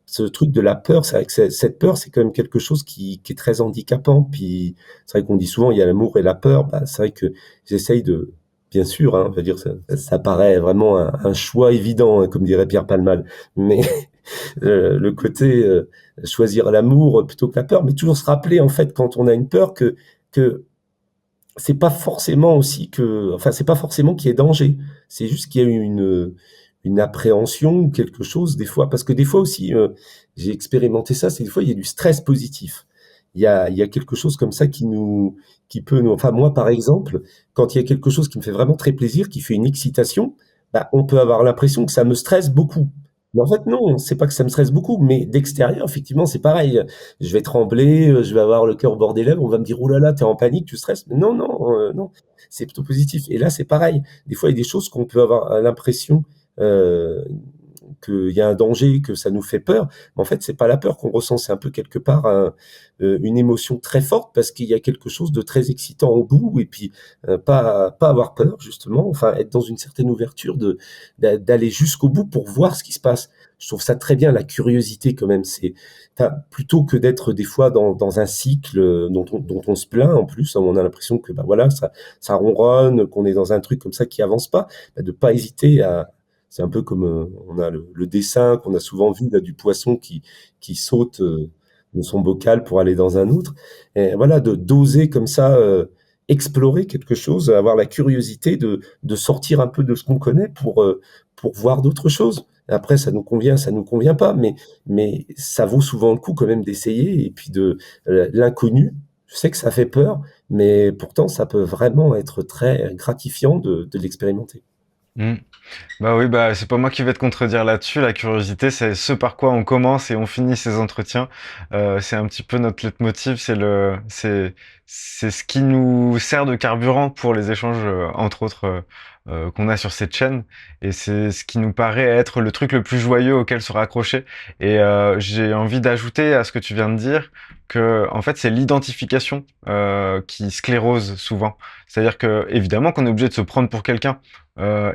ce truc de la peur, c'est vrai que cette peur, c'est quand même quelque chose qui est très handicapant. Puis c'est vrai qu'on dit souvent il y a l'amour et la peur. Bah, c'est vrai que j'essaye de, bien sûr, hein, on va dire ça paraît vraiment un choix évident, hein, comme dirait Pierre Palmade, mais le côté choisir l'amour plutôt que la peur, mais toujours se rappeler en fait quand on a une peur que c'est pas forcément aussi que, enfin, c'est pas forcément qu'il y ait danger. C'est juste qu'il y a une appréhension ou quelque chose, des fois, parce que des fois aussi, j'ai expérimenté ça, c'est des fois, il y a du stress positif. Il y a quelque chose comme ça qui peut nous, enfin, moi, par exemple, quand il y a quelque chose qui me fait vraiment très plaisir, qui fait une excitation, bah, on peut avoir l'impression que ça me stresse beaucoup. Mais en fait, non, c'est pas que ça me stresse beaucoup, mais d'extérieur, effectivement, c'est pareil. Je vais trembler, je vais avoir le cœur au bord des lèvres, on va me dire: «Oh là là, tu es en panique, tu stresses». Mais non, non, non, c'est plutôt positif. Et là, c'est pareil. Des fois, il y a des choses qu'on peut avoir l'impression, heu, qu'il y a un danger, que ça nous fait peur. Mais en fait, c'est pas la peur qu'on ressent, c'est un peu quelque part une émotion très forte, parce qu'il y a quelque chose de très excitant au bout. Et puis, pas avoir peur, justement, enfin, être dans une certaine ouverture d'aller jusqu'au bout pour voir ce qui se passe. Je trouve ça très bien, la curiosité quand même. Enfin, plutôt que d'être des fois dans un cycle dont on se plaint en plus, on a l'impression que bah voilà, ça ronronne, qu'on est dans un truc comme ça qui avance pas, bah, de pas hésiter à. C'est un peu comme on a le dessin qu'on a souvent vu là, du poisson qui saute de son bocal pour aller dans un autre. Et voilà, de d'oser comme ça explorer quelque chose, avoir la curiosité de sortir un peu de ce qu'on connaît pour voir d'autres choses. Après, ça nous convient pas, mais ça vaut souvent le coup quand même d'essayer. Et puis de l'inconnu, je sais que ça fait peur, mais pourtant ça peut vraiment être très gratifiant de l'expérimenter. Mm. Bah oui, bah c'est pas moi qui vais te contredire là-dessus. La curiosité, c'est ce par quoi on commence et on finit ces entretiens. C'est un petit peu notre leitmotiv. C'est ce qui nous sert de carburant pour les échanges, entre autres, qu'on a sur cette chaîne. Et c'est ce qui nous paraît être le truc le plus joyeux auquel se raccrocher. Et j'ai envie d'ajouter à ce que tu viens de dire que, en fait, c'est l'identification qui sclérose souvent. C'est-à-dire que, évidemment, qu'on est obligé de se prendre pour quelqu'un.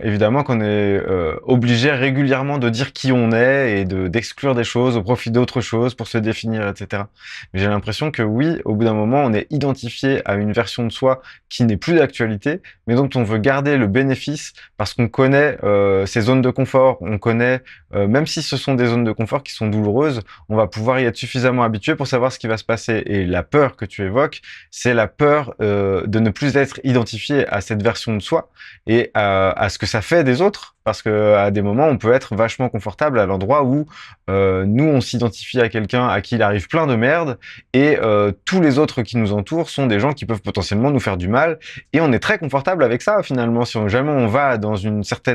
Évidemment qu'on est obligé régulièrement de dire qui on est et d'exclure des choses au profit d'autres choses pour se définir, etc. Mais j'ai l'impression que oui, au bout d'un moment, on est identifié à une version de soi qui n'est plus d'actualité, mais dont on veut garder le bénéfice parce qu'on connaît ces zones de confort, on connaît, même si ce sont des zones de confort qui sont douloureuses, on va pouvoir y être suffisamment habitué pour savoir ce qui va se passer. Et la peur que tu évoques, c'est la peur de ne plus être identifié à cette version de soi et à ce que ça fait des autres, parce que à des moments, on peut être vachement confortable à l'endroit où nous, on s'identifie à quelqu'un à qui il arrive plein de merde, et tous les autres qui nous entourent sont des gens qui peuvent potentiellement nous faire du mal, et on est très confortable avec ça finalement. Si jamais on va dans un certain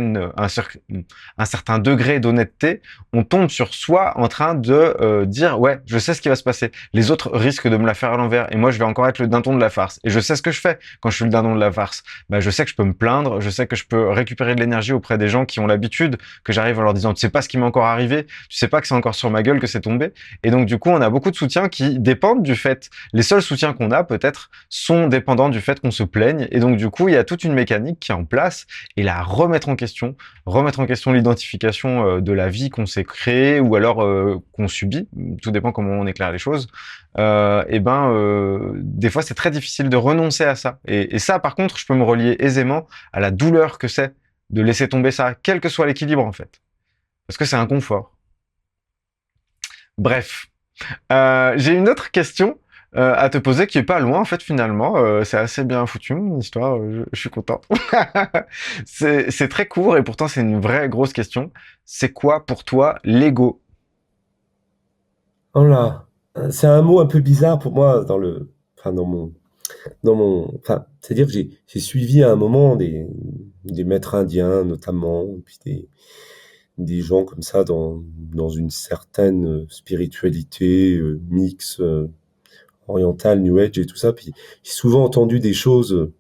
degré d'honnêteté, on tombe sur soi en train de dire ouais, je sais ce qui va se passer. Les autres risquent de me la faire à l'envers, et moi je vais encore être le dindon de la farce. Et je sais ce que je fais quand je suis le dindon de la farce. Bah, je sais que je peux me plaindre, je sais que je peux récupérer de l'énergie auprès des gens qui ont l'habitude que j'arrive en leur disant tu sais pas ce qui m'est encore arrivé, tu sais pas que c'est encore sur ma gueule que c'est tombé. Et donc du coup on a beaucoup de soutiens qui dépendent du fait, les seuls soutiens qu'on a peut-être sont dépendants du fait qu'on se plaigne. Et donc du coup il y a toute une mécanique qui est en place, et la remettre en question l'identification de la vie qu'on s'est créée ou alors qu'on subit, tout dépend comment on éclaire les choses. Des fois c'est très difficile de renoncer à ça. Et ça, par contre, je peux me relier aisément à la douleur que c'est de laisser tomber ça, quel que soit l'équilibre en fait, parce que c'est un confort. Bref, j'ai une autre question à te poser qui est pas loin en fait finalement. C'est assez bien foutu mon histoire. Je suis content. C'est très court et pourtant c'est une vraie grosse question. C'est quoi pour toi l'ego? Oh là, c'est un mot un peu bizarre pour moi enfin enfin, c'est-à-dire que j'ai suivi à un moment des maîtres indiens notamment, et puis des gens comme ça dans une certaine spiritualité mix orientale, New Age et tout ça. Puis j'ai souvent entendu des choses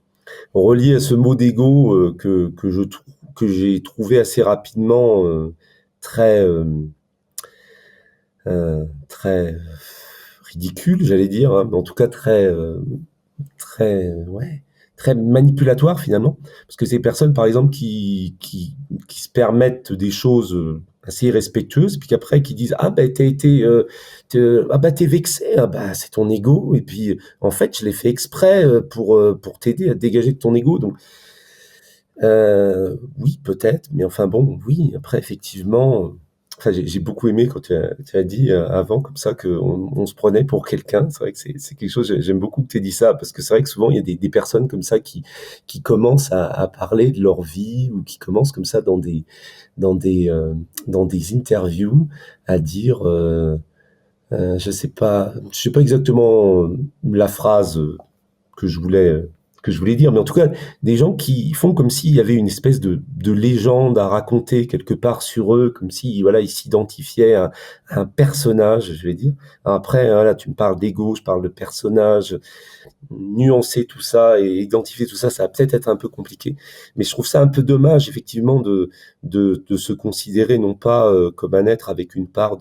reliées à ce mot d'ego que j'ai trouvé assez rapidement très très ridicule, j'allais dire, hein, mais en tout cas ouais, très manipulatoire finalement. Parce que ces personnes, par exemple, qui se permettent des choses assez irrespectueuses, puis qu'après qui disent ah ben ah bah t'es vexé, ah bah c'est ton ego, et puis en fait je l'ai fait exprès pour t'aider à te dégager de ton ego. Donc oui peut-être, mais enfin bon oui après effectivement. Enfin, j'ai beaucoup aimé quand tu as dit avant comme ça qu'on se prenait pour quelqu'un. C'est vrai que c'est quelque chose. J'aime beaucoup que tu aies dit ça parce que c'est vrai que souvent il y a des personnes comme ça qui commencent à parler de leur vie ou qui commencent comme ça dans des dans des interviews à dire je sais pas exactement la phrase que je voulais que je voulais dire, mais en tout cas, des gens qui font comme s'il y avait une espèce de légende à raconter quelque part sur eux, comme si voilà, ils s'identifiaient à un personnage, je vais dire. Alors après, voilà, tu me parles d'ego, je parle de personnage, nuancer tout ça et identifier tout ça, ça va peut-être être un peu compliqué. Mais je trouve ça un peu dommage, effectivement, de se considérer non pas comme un être avec une part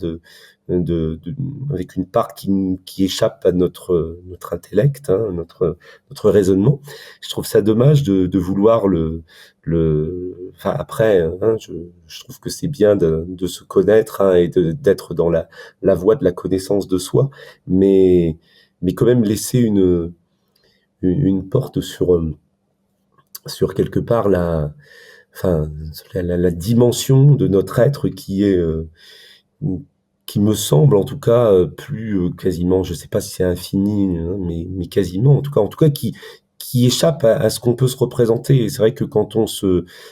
avec une part qui échappe à notre intellect, hein, notre raisonnement. Je trouve ça dommage de vouloir enfin après, hein, je trouve que c'est bien de se connaître hein, et d'être dans la voie de la connaissance de soi, mais quand même laisser une porte sur quelque part enfin, la dimension de notre être qui me semble en tout cas plus quasiment, je sais pas si c'est infini, hein, mais quasiment, en tout cas qui échappe à ce qu'on peut se représenter. Et c'est vrai que quand on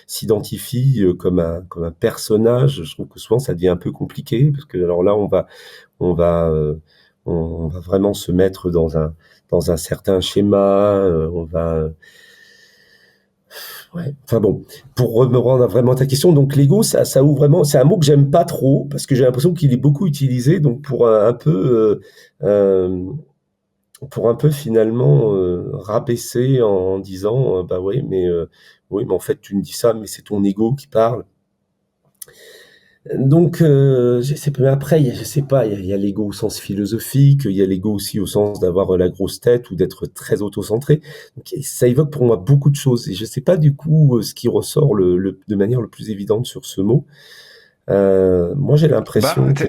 s'identifie comme un personnage, je trouve que souvent ça devient un peu compliqué parce que alors là on va on va vraiment se mettre dans un certain schéma, on va ouais. Enfin bon, pour me rendre vraiment à ta question, donc l'ego, ça ouvre vraiment. C'est un mot que j'aime pas trop parce que j'ai l'impression qu'il est beaucoup utilisé, donc pour un peu finalement rabaisser en disant bah oui, mais en fait tu me dis ça, mais c'est ton ego qui parle. Donc, je sais pas, mais après, je sais pas, il y a l'ego au sens philosophique, il y a l'ego aussi au sens d'avoir la grosse tête ou d'être très autocentré. Donc, ça évoque pour moi beaucoup de choses. Et je sais pas du coup ce qui ressort de manière le plus évidente sur ce mot. Moi, j'ai Bah, l'impression que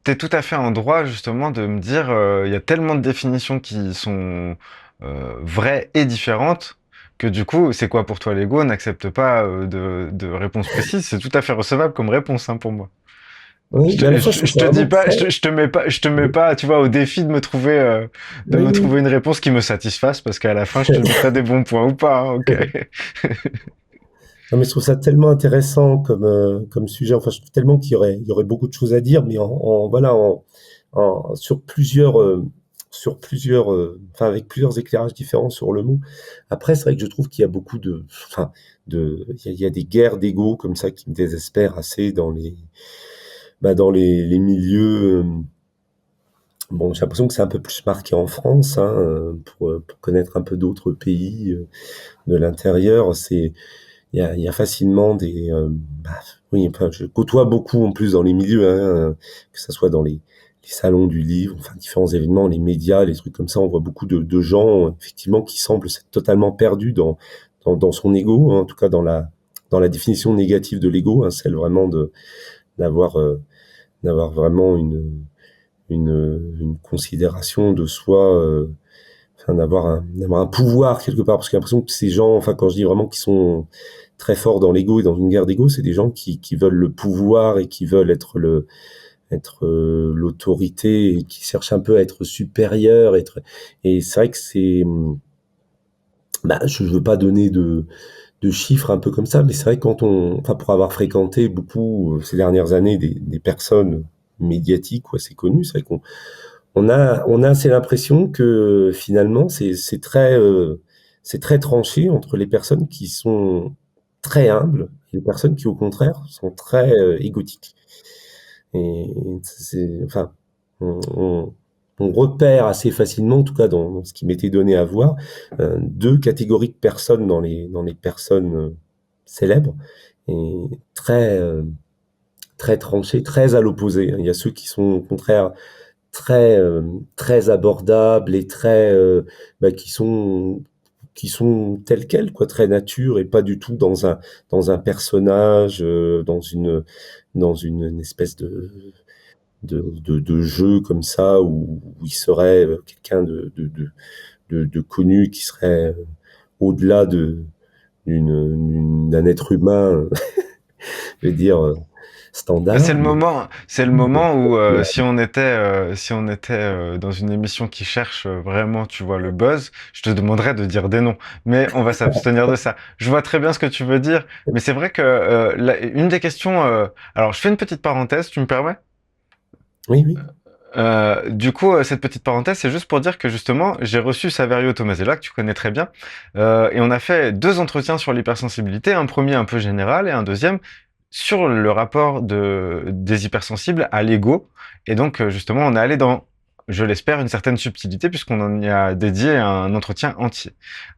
t'es tout à fait en droit justement de me dire, il y a tellement de définitions qui sont vraies et différentes que du coup, c'est quoi pour toi l'ego? N'accepte pas de réponse précise. C'est tout à fait recevable comme réponse hein, pour moi. oui, mais à la fois, je trouve Je ça te vraiment dis pas, très, je te mets pas, tu vois, au défi de oui, me oui. trouver une réponse qui me satisfasse parce qu'à la fin, je te mettrai des bons points ou pas. Hein, ok. Non, mais je trouve ça tellement intéressant comme sujet. Enfin, je trouve tellement qu'il y aurait beaucoup de choses à dire, mais voilà, sur enfin, avec plusieurs éclairages différents sur le mot. Après, c'est vrai que je trouve qu'il y a beaucoup enfin, il y a des guerres d'ego comme ça qui me désespèrent assez dans les milieux. Bon, j'ai l'impression que c'est un peu plus marqué en France, hein, pour connaître un peu d'autres pays de l'intérieur. Il y a facilement oui, enfin, je côtoie beaucoup en plus dans les milieux, hein, que ça soit dans les salons du livre, enfin différents événements, les médias, les trucs comme ça. On voit beaucoup de gens effectivement qui semblent s'être totalement perdus dans son ego, hein, en tout cas dans la définition négative de l'ego, hein, celle vraiment d'avoir d'avoir vraiment une considération de soi, enfin d'avoir un pouvoir quelque part, parce que j'ai l'impression que ces gens, enfin quand je dis vraiment qu'ils sont très forts dans l'ego et dans une guerre d'ego, c'est des gens qui veulent le pouvoir et qui veulent être l'autorité et qui cherchent un peu à être supérieurs, et c'est vrai que je veux pas donner de chiffres un peu comme ça, mais c'est vrai que enfin pour avoir fréquenté beaucoup ces dernières années des personnes médiatiques ou assez connues, c'est vrai qu'on a assez l'impression que finalement c'est très tranché entre les personnes qui sont très humbles et les personnes qui au contraire sont très égotiques. Et enfin, on, on repère assez facilement, en tout cas dans ce qui m'était donné à voir, deux catégories de personnes dans les personnes célèbres, et très très tranchées, très à l'opposé, hein. Il y a ceux qui sont au contraire très abordables et qui sont tels quels, quoi, très nature, et pas du tout dans un personnage, dans une espèce de jeu comme ça, où il serait quelqu'un de connu, qui serait au-delà d'un être humain, je vais dire, Bah, standard. c'est le moment où si on était dans une émission qui cherche vraiment, tu vois, le buzz, je te demanderais de dire des noms. Mais on va s'abstenir de ça. Je vois très bien ce que tu veux dire, mais c'est vrai que une des questions. Alors, je fais une petite parenthèse, tu me permets? Oui, oui. Du coup, cette petite parenthèse, c'est juste pour dire que justement, j'ai reçu Saverio Tomasella, que tu connais très bien, et on a fait deux entretiens sur l'hypersensibilité, un premier un peu général et un deuxième sur le rapport des hypersensibles à l'ego. Et donc, justement, on est allé dans, je l'espère, une certaine subtilité puisqu'on en y a dédié un entretien entier.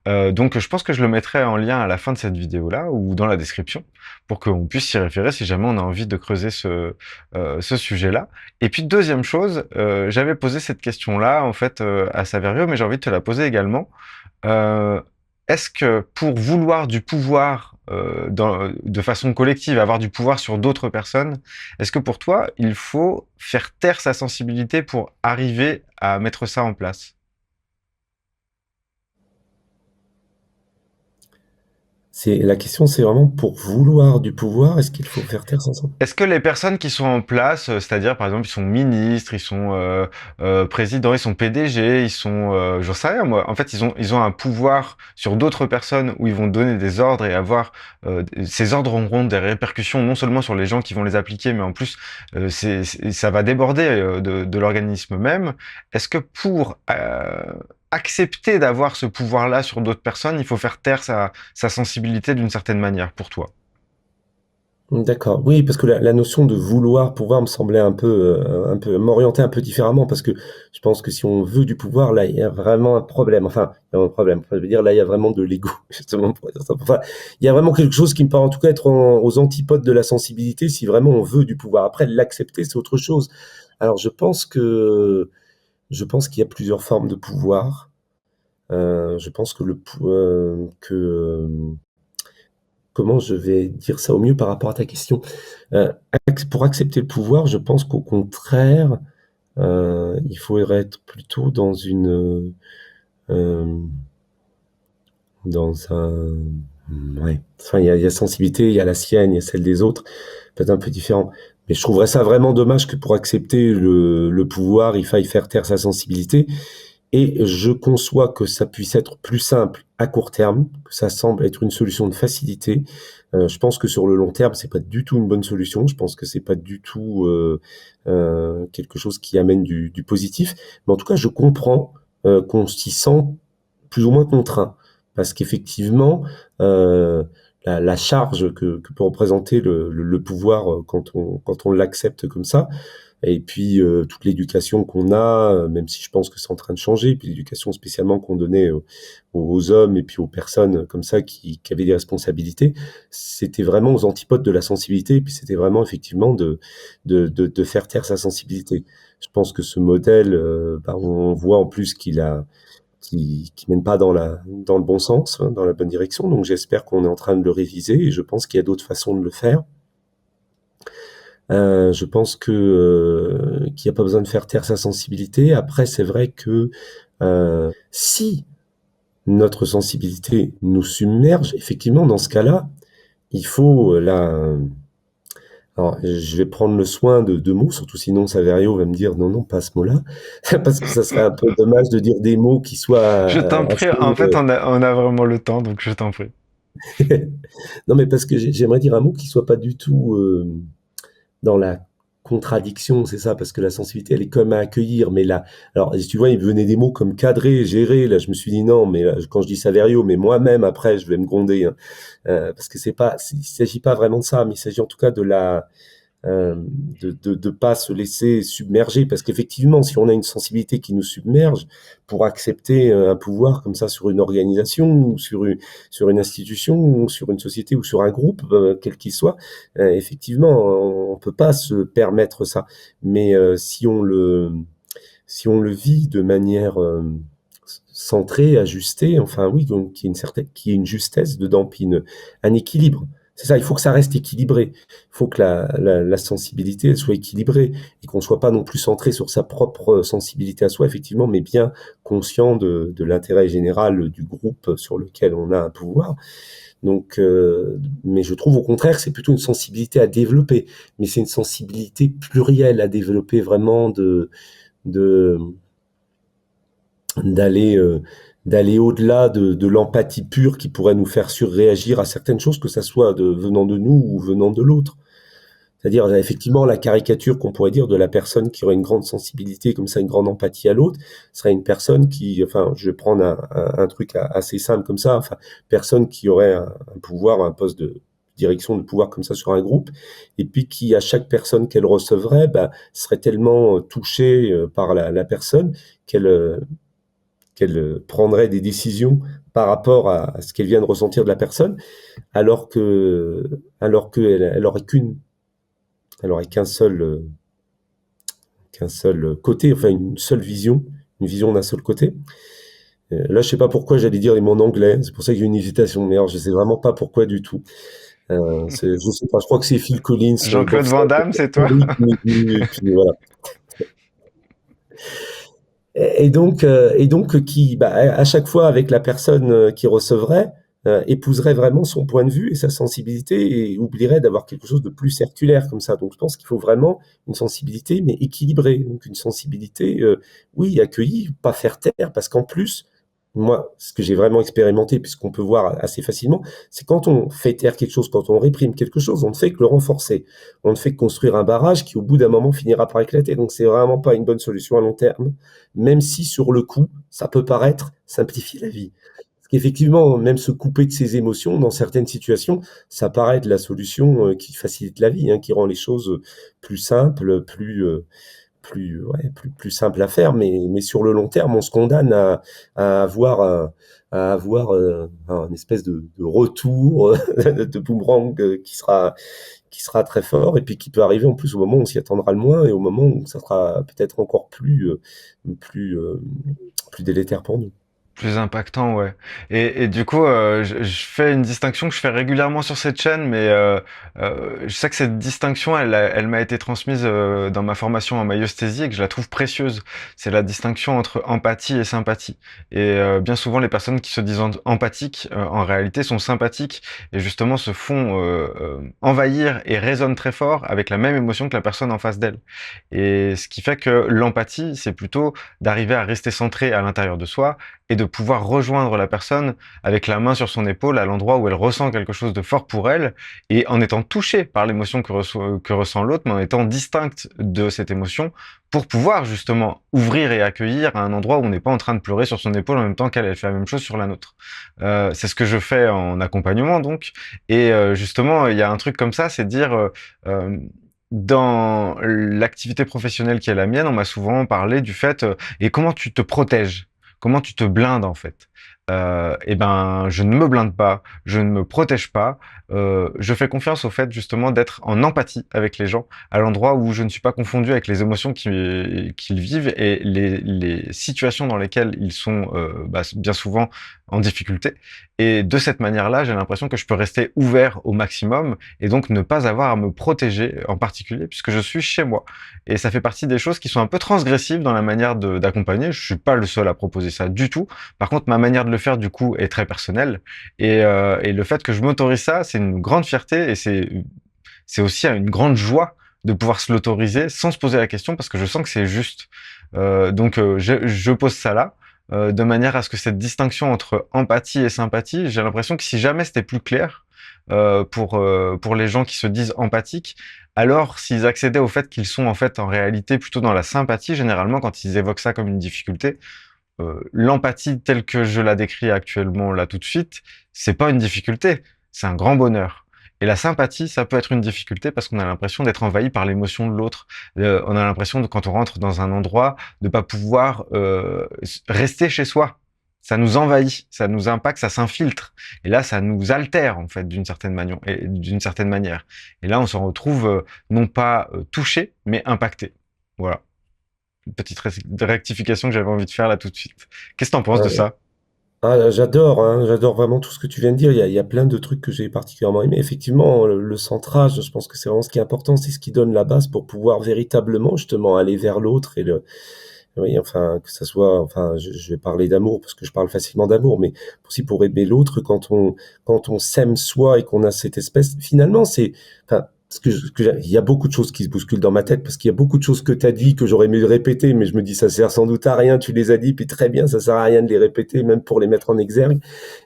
Donc, je pense que je le mettrai en lien à la fin de cette vidéo-là ou dans la description pour qu'on puisse s'y référer si jamais on a envie de creuser ce sujet-là. Et puis, deuxième chose, j'avais posé cette question-là, en fait, à Saverio, mais j'ai envie de te la poser également. Euh, Est-ce que pour vouloir du pouvoir de façon collective, avoir du pouvoir sur d'autres personnes, est-ce que pour toi, il faut faire taire sa sensibilité pour arriver à mettre ça en place? La question, c'est vraiment pour vouloir du pouvoir, est-ce qu'il faut faire taire 500? Est-ce que les personnes qui sont en place, c'est-à-dire par exemple ils sont ministres, ils sont présidents, ils sont PDG, ils sont, j'en sais rien moi. En fait, ils ont un pouvoir sur d'autres personnes où ils vont donner des ordres et avoir ces ordres auront des répercussions non seulement sur les gens qui vont les appliquer, mais en plus ça va déborder de l'organisme même. Est-ce que pour accepter d'avoir ce pouvoir-là sur d'autres personnes, il faut faire taire sa sensibilité d'une certaine manière pour toi? D'accord. Oui, parce que la notion de vouloir pouvoir me semblait un peu m'orienter un peu différemment, parce que je pense que si on veut du pouvoir, là, il y a vraiment un problème. Enfin, il y a un problème. Enfin, je veux dire, là, il y a vraiment de l'ego, justement, pour dire ça. Enfin, il y a vraiment quelque chose qui me paraît en tout cas être aux antipodes de la sensibilité, si vraiment on veut du pouvoir. Après, l'accepter, c'est autre chose. Alors, je pense qu'il y a plusieurs formes de pouvoir. Je pense comment je vais dire ça au mieux par rapport à ta question? Pour accepter le pouvoir, je pense qu'au contraire, il faudrait être plutôt dans un ouais, enfin, il y a sensibilité, il y a la sienne, il y a celle des autres, peut-être un peu différent. Mais je trouverais ça vraiment dommage que pour accepter le pouvoir, il faille faire taire sa sensibilité. Et je conçois que ça puisse être plus simple à court terme, que ça semble être une solution de facilité. Je pense que sur le long terme, c'est pas du tout une bonne solution. Je pense que c'est pas du tout quelque chose qui amène du positif. Mais en tout cas, je comprends qu'on s'y sent plus ou moins contraint, parce qu'effectivement, la charge que peut représenter le pouvoir quand on l'accepte comme ça, et puis toute l'éducation qu'on a, même si je pense que c'est en train de changer, puis l'éducation spécialement qu'on donnait aux hommes et puis aux personnes comme ça qui avaient des responsabilités, c'était vraiment aux antipodes de la sensibilité, et puis c'était vraiment effectivement de faire taire sa sensibilité. Je pense que ce modèle, bah, on voit en plus qui mène pas dans le bon sens, hein, dans la bonne direction. Donc j'espère qu'on est en train de le réviser et je pense qu'il y a d'autres façons de le faire. Je pense que qu'il n'y a pas besoin de faire taire sa sensibilité. Après, c'est vrai que si notre sensibilité nous submerge, effectivement, dans ce cas-là, il faut alors, je vais prendre le soin de mots, surtout sinon Saverio va me dire non, non, pas ce mot-là, parce que ça serait un peu dommage de dire des mots qui soient Je t'en prie, assez en fait, on a vraiment le temps, donc je t'en prie. non, mais parce que j'aimerais dire un mot qui soit pas du tout dans la contradiction, c'est ça, parce que la sensibilité, elle est quand même à accueillir. Mais là, alors, tu vois, il venait des mots comme cadrer, gérer. Là, je me suis dit non, mais là, quand je dis Saverio, mais moi-même, après, je vais me gronder, hein. Parce que il s'agit pas vraiment de ça, mais il s'agit en tout cas de pas se laisser submerger, parce qu'effectivement, si on a une sensibilité qui nous submerge, pour accepter un pouvoir comme ça sur une organisation, ou sur une institution, ou sur une société, ou sur un groupe, quel qu'il soit, effectivement, on peut pas se permettre ça. Mais si on le vit de manière centrée, ajustée, enfin oui, donc qu'il y ait une justesse dedans, puis un équilibre. C'est ça, il faut que ça reste équilibré. Il faut que la sensibilité elle soit équilibrée et qu'on soit pas non plus centré sur sa propre sensibilité à soi, effectivement, mais bien conscient de l'intérêt général du groupe sur lequel on a un pouvoir. Donc, mais je trouve au contraire que c'est plutôt une sensibilité à développer, mais c'est une sensibilité plurielle à développer, vraiment de d'aller d'aller au-delà de l'empathie pure qui pourrait nous faire surréagir à certaines choses, que ça soit venant de nous ou venant de l'autre. C'est-à-dire effectivement la caricature qu'on pourrait dire de la personne qui aurait une grande sensibilité, comme ça une grande empathie à l'autre, serait une personne qui, enfin, je vais prendre un truc assez simple comme ça, enfin, personne qui aurait un pouvoir, un poste de direction de pouvoir comme ça sur un groupe, et puis qui, à chaque personne qu'elle recevrait, bah, serait tellement touchée par la personne qu'elle prendrait des décisions par rapport à ce qu'elle vient de ressentir de la personne, alors qu'elle elle aurait qu'un seul côté, enfin une seule vision, une vision d'un seul côté. Là, je sais pas pourquoi j'allais dire les mots en anglais, c'est pour ça que j'ai une hésitation, mais alors je sais vraiment pas pourquoi du tout. Je sais pas, je crois que c'est Phil Collins, Jean-Claude Bob Van Saget, Damme, c'est toi? et puis voilà. Et donc qui, bah, à chaque fois avec la personne qui recevrait, épouserait vraiment son point de vue et sa sensibilité et oublierait d'avoir quelque chose de plus circulaire comme ça. Donc je pense qu'il faut vraiment une sensibilité, mais équilibrée. Donc une sensibilité, oui, accueillie, pas faire taire, parce qu'en plus, moi, ce que j'ai vraiment expérimenté, puisqu'on peut voir assez facilement, c'est quand on fait taire quelque chose, quand on réprime quelque chose, on ne fait que le renforcer. On ne fait que construire un barrage qui, au bout d'un moment, finira par éclater. Donc c'est vraiment pas une bonne solution à long terme, même si sur le coup, ça peut paraître simplifier la vie. Parce qu'effectivement, même se couper de ses émotions dans certaines situations, ça paraît être la solution qui facilite la vie, hein, qui rend les choses plus simples, plus simple à faire, mais sur le long terme, on se condamne à avoir à avoir un espèce de retour de boomerang qui sera très fort et puis qui peut arriver en plus au moment où on s'y attendra le moins et au moment où ça sera peut-être encore plus, plus délétère pour nous. Plus impactant, ouais. Et du coup, je fais une distinction que je fais régulièrement sur cette chaîne, mais je sais que cette distinction, elle m'a été transmise dans ma formation en maïeusthésie et que je la trouve précieuse. C'est la distinction entre empathie et sympathie. Et bien souvent, les personnes qui se disent empathiques, en réalité, sont sympathiques et justement se font envahir et résonnent très fort avec la même émotion que la personne en face d'elle. Et ce qui fait que l'empathie, c'est plutôt d'arriver à rester centré à l'intérieur de soi et de pouvoir rejoindre la personne avec la main sur son épaule à l'endroit où elle ressent quelque chose de fort pour elle et en étant touchée par l'émotion que ressent l'autre, mais en étant distincte de cette émotion pour pouvoir justement ouvrir et accueillir à un endroit où on n'est pas en train de pleurer sur son épaule en même temps qu'elle elle fait la même chose sur la nôtre. C'est ce que je fais en accompagnement donc et justement il y a un truc comme ça, c'est de dire euh, dans l'activité professionnelle qui est la mienne, on m'a souvent parlé du fait et comment tu te protèges? Comment tu te blindes en fait? Eh ben, je ne me blinde pas, je ne me protège pas. Je fais confiance au fait justement d'être en empathie avec les gens, à l'endroit où je ne suis pas confondu avec les émotions qu'ils vivent et les situations dans lesquelles ils sont bien souvent en difficulté. Et de cette manière-là, j'ai l'impression que je peux rester ouvert au maximum et donc ne pas avoir à me protéger en particulier puisque je suis chez moi. Et ça fait partie des choses qui sont un peu transgressives dans la manière d'accompagner. Je suis pas le seul à proposer ça du tout. Par contre, ma manière de le faire, du coup, est très personnelle. Et le fait que je m'autorise ça, c'est une grande fierté et c'est aussi une grande joie de pouvoir se l'autoriser sans se poser la question parce que je sens que c'est juste. Je pose ça là. De manière à ce que cette distinction entre empathie et sympathie, j'ai l'impression que si jamais c'était plus clair pour les gens qui se disent empathiques, alors s'ils accédaient au fait qu'ils sont en fait en réalité plutôt dans la sympathie, généralement quand ils évoquent ça comme une difficulté, l'empathie telle que je la décris actuellement là tout de suite, c'est pas une difficulté, c'est un grand bonheur. Et la sympathie, ça peut être une difficulté parce qu'on a l'impression d'être envahi par l'émotion de l'autre. On a l'impression de quand on rentre dans un endroit de pas pouvoir rester chez soi. Ça nous envahit, ça nous impacte, ça s'infiltre. Et là, ça nous altère en fait d'une certaine manière. Et là, on se retrouve non pas touché, mais impacté. Voilà. Une petite rectification que j'avais envie de faire là tout de suite. Qu'est-ce que t'en penses de Ouais. ça? Ah, j'adore, hein, j'adore vraiment tout ce que tu viens de dire. Il y a plein de trucs que j'ai particulièrement aimé. Effectivement, le centrage, je pense que c'est vraiment ce qui est important, c'est ce qui donne la base pour pouvoir véritablement justement aller vers l'autre et le, oui, enfin, que ça soit, enfin, je vais parler d'amour parce que je parle facilement d'amour, mais aussi pour aimer l'autre quand on s'aime soi et qu'on a cette espèce, finalement, c'est, enfin, il y a beaucoup de choses qui se bousculent dans ma tête parce qu'il y a beaucoup de choses que tu as dit que j'aurais aimé répéter, mais je me dis ça sert sans doute à rien. Tu les as dit, puis très bien, ça sert à rien de les répéter, même pour les mettre en exergue.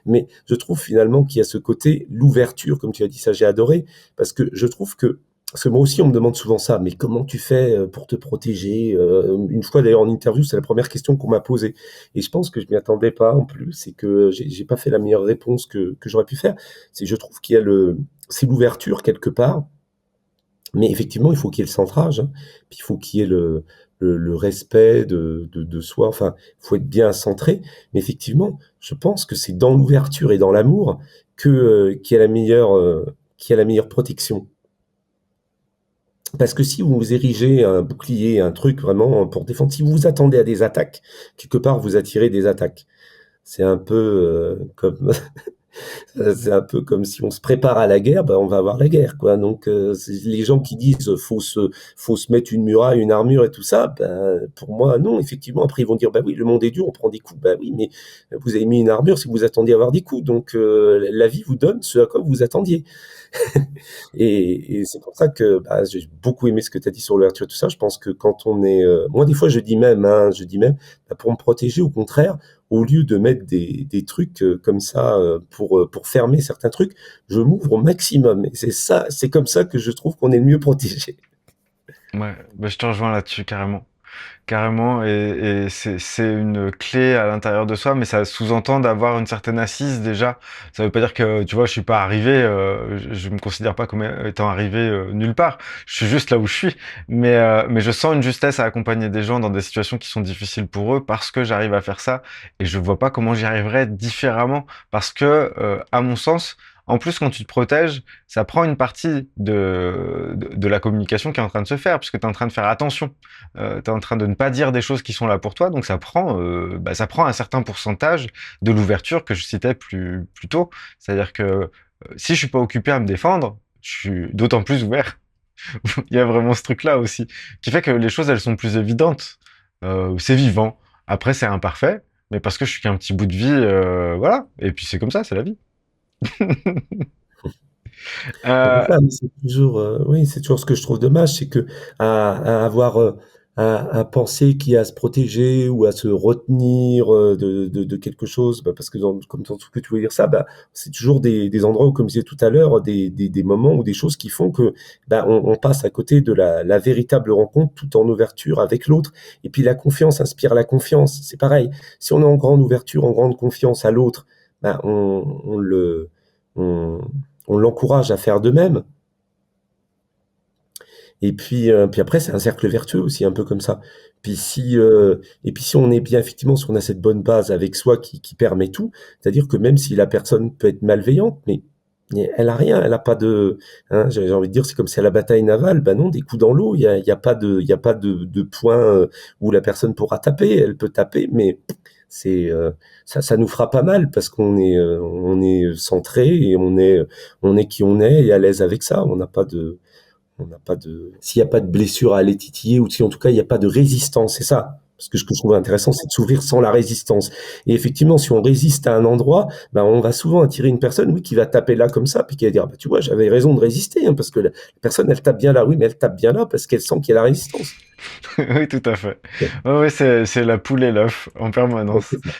Mais je trouve finalement qu'il y a ce côté, l'ouverture, comme tu as dit, ça j'ai adoré, parce que je trouve que parce que moi aussi, on me demande souvent ça, mais comment tu fais pour te protéger? Une fois d'ailleurs en interview, c'est la première question qu'on m'a posée. Et je pense que je m'y attendais pas en plus, c'est que j'ai pas fait la meilleure réponse que j'aurais pu faire. C'est je trouve qu'il y a c'est l'ouverture quelque part, mais effectivement, il faut qu'il y ait le centrage, hein. Puis il faut qu'il y ait le respect de soi. Enfin, il faut être bien centré. Mais effectivement, je pense que c'est dans l'ouverture et dans l'amour qu'il y a la meilleure protection. Parce que si vous érigez un bouclier, un truc vraiment pour défendre, si vous vous attendez à des attaques, quelque part vous attirez des attaques. C'est un peu comme c'est un peu comme si on se prépare à la guerre, ben on va avoir la guerre, quoi. Donc les gens qui disent faut se mettre une muraille, une armure et tout ça, ben pour moi non. Effectivement, après ils vont dire bah oui, le monde est dur, on prend des coups. Bah oui, mais vous avez mis une armure si vous attendiez à avoir des coups. Donc la vie vous donne ce à quoi vous attendiez. Et c'est pour ça que bah, j'ai beaucoup aimé ce que tu as dit sur l'ouverture, tout ça. Je pense que quand on est... moi, des fois, je dis même, bah, pour me protéger, au contraire, au lieu de mettre des trucs comme ça pour fermer certains trucs, je m'ouvre au maximum. Et c'est ça, c'est comme ça que je trouve qu'on est le mieux protégé. Ouais, bah, je te rejoins là-dessus carrément. Carrément, et c'est une clé à l'intérieur de soi, mais ça sous-entend d'avoir une certaine assise déjà. Ça veut pas dire que, tu vois, je suis pas arrivé, je me considère pas comme étant arrivé nulle part. Je suis juste là où je suis, mais je sens une justesse à accompagner des gens dans des situations qui sont difficiles pour eux parce que j'arrive à faire ça, et je vois pas comment j'y arriverais différemment, parce que, à mon sens, en plus, quand tu te protèges, ça prend une partie de la communication qui est en train de se faire, puisque tu es en train de faire attention. Tu es en train de ne pas dire des choses qui sont là pour toi, donc ça prend un certain pourcentage de l'ouverture que je citais plus tôt. C'est-à-dire que si je suis pas occupé à me défendre, je suis d'autant plus ouvert. Il y a vraiment ce truc-là aussi, qui fait que les choses, elles sont plus évidentes. C'est vivant. Après, c'est imparfait, mais parce que je suis qu'un petit bout de vie, voilà. Et puis c'est comme ça, c'est la vie. C'est Euh, ça, mais c'est toujours, oui, c'est toujours ce que je trouve dommage, c'est que à avoir, à penser qu'il y a à se protéger ou à se retenir de quelque chose, bah, parce que comme dans tout ce que tu veux dire ça, bah, c'est toujours des endroits où, comme je disais tout à l'heure, des moments ou des choses qui font que bah, on passe à côté de la véritable rencontre tout en ouverture avec l'autre. Et puis la confiance inspire la confiance. C'est pareil. Si on est en grande ouverture, en grande confiance à l'autre, bah, on, on l'encourage à faire de même. Et puis après, c'est un cercle vertueux aussi, un peu comme ça. Et puis si on est bien, effectivement, si on a cette bonne base avec soi qui permet tout, c'est-à-dire que même si la personne peut être malveillante, mais elle a rien, elle a pas de, hein, j'ai envie de dire, c'est comme si à la bataille navale, ben non, des coups dans l'eau, il y a pas de point où la personne pourra taper, elle peut taper, mais ça nous fera pas mal parce on est centré et on est qui on est et à l'aise avec ça. On n'a pas de, s'il n'y a pas de blessure à aller titiller ou si en tout cas il n'y a pas de résistance, c'est ça. Parce que ce que je trouve intéressant, c'est de s'ouvrir sans la résistance. Et effectivement, si on résiste à un endroit, ben on va souvent attirer une personne, oui, qui va taper là comme ça, puis qui va dire, bah, tu vois, j'avais raison de résister, hein, parce que la personne, elle tape bien là, oui, mais elle tape bien là parce qu'elle sent qu'il y a la résistance. oui, tout à fait. Ouais, ouais, c'est la poule et l'œuf en Ben, permanence. c'est ça.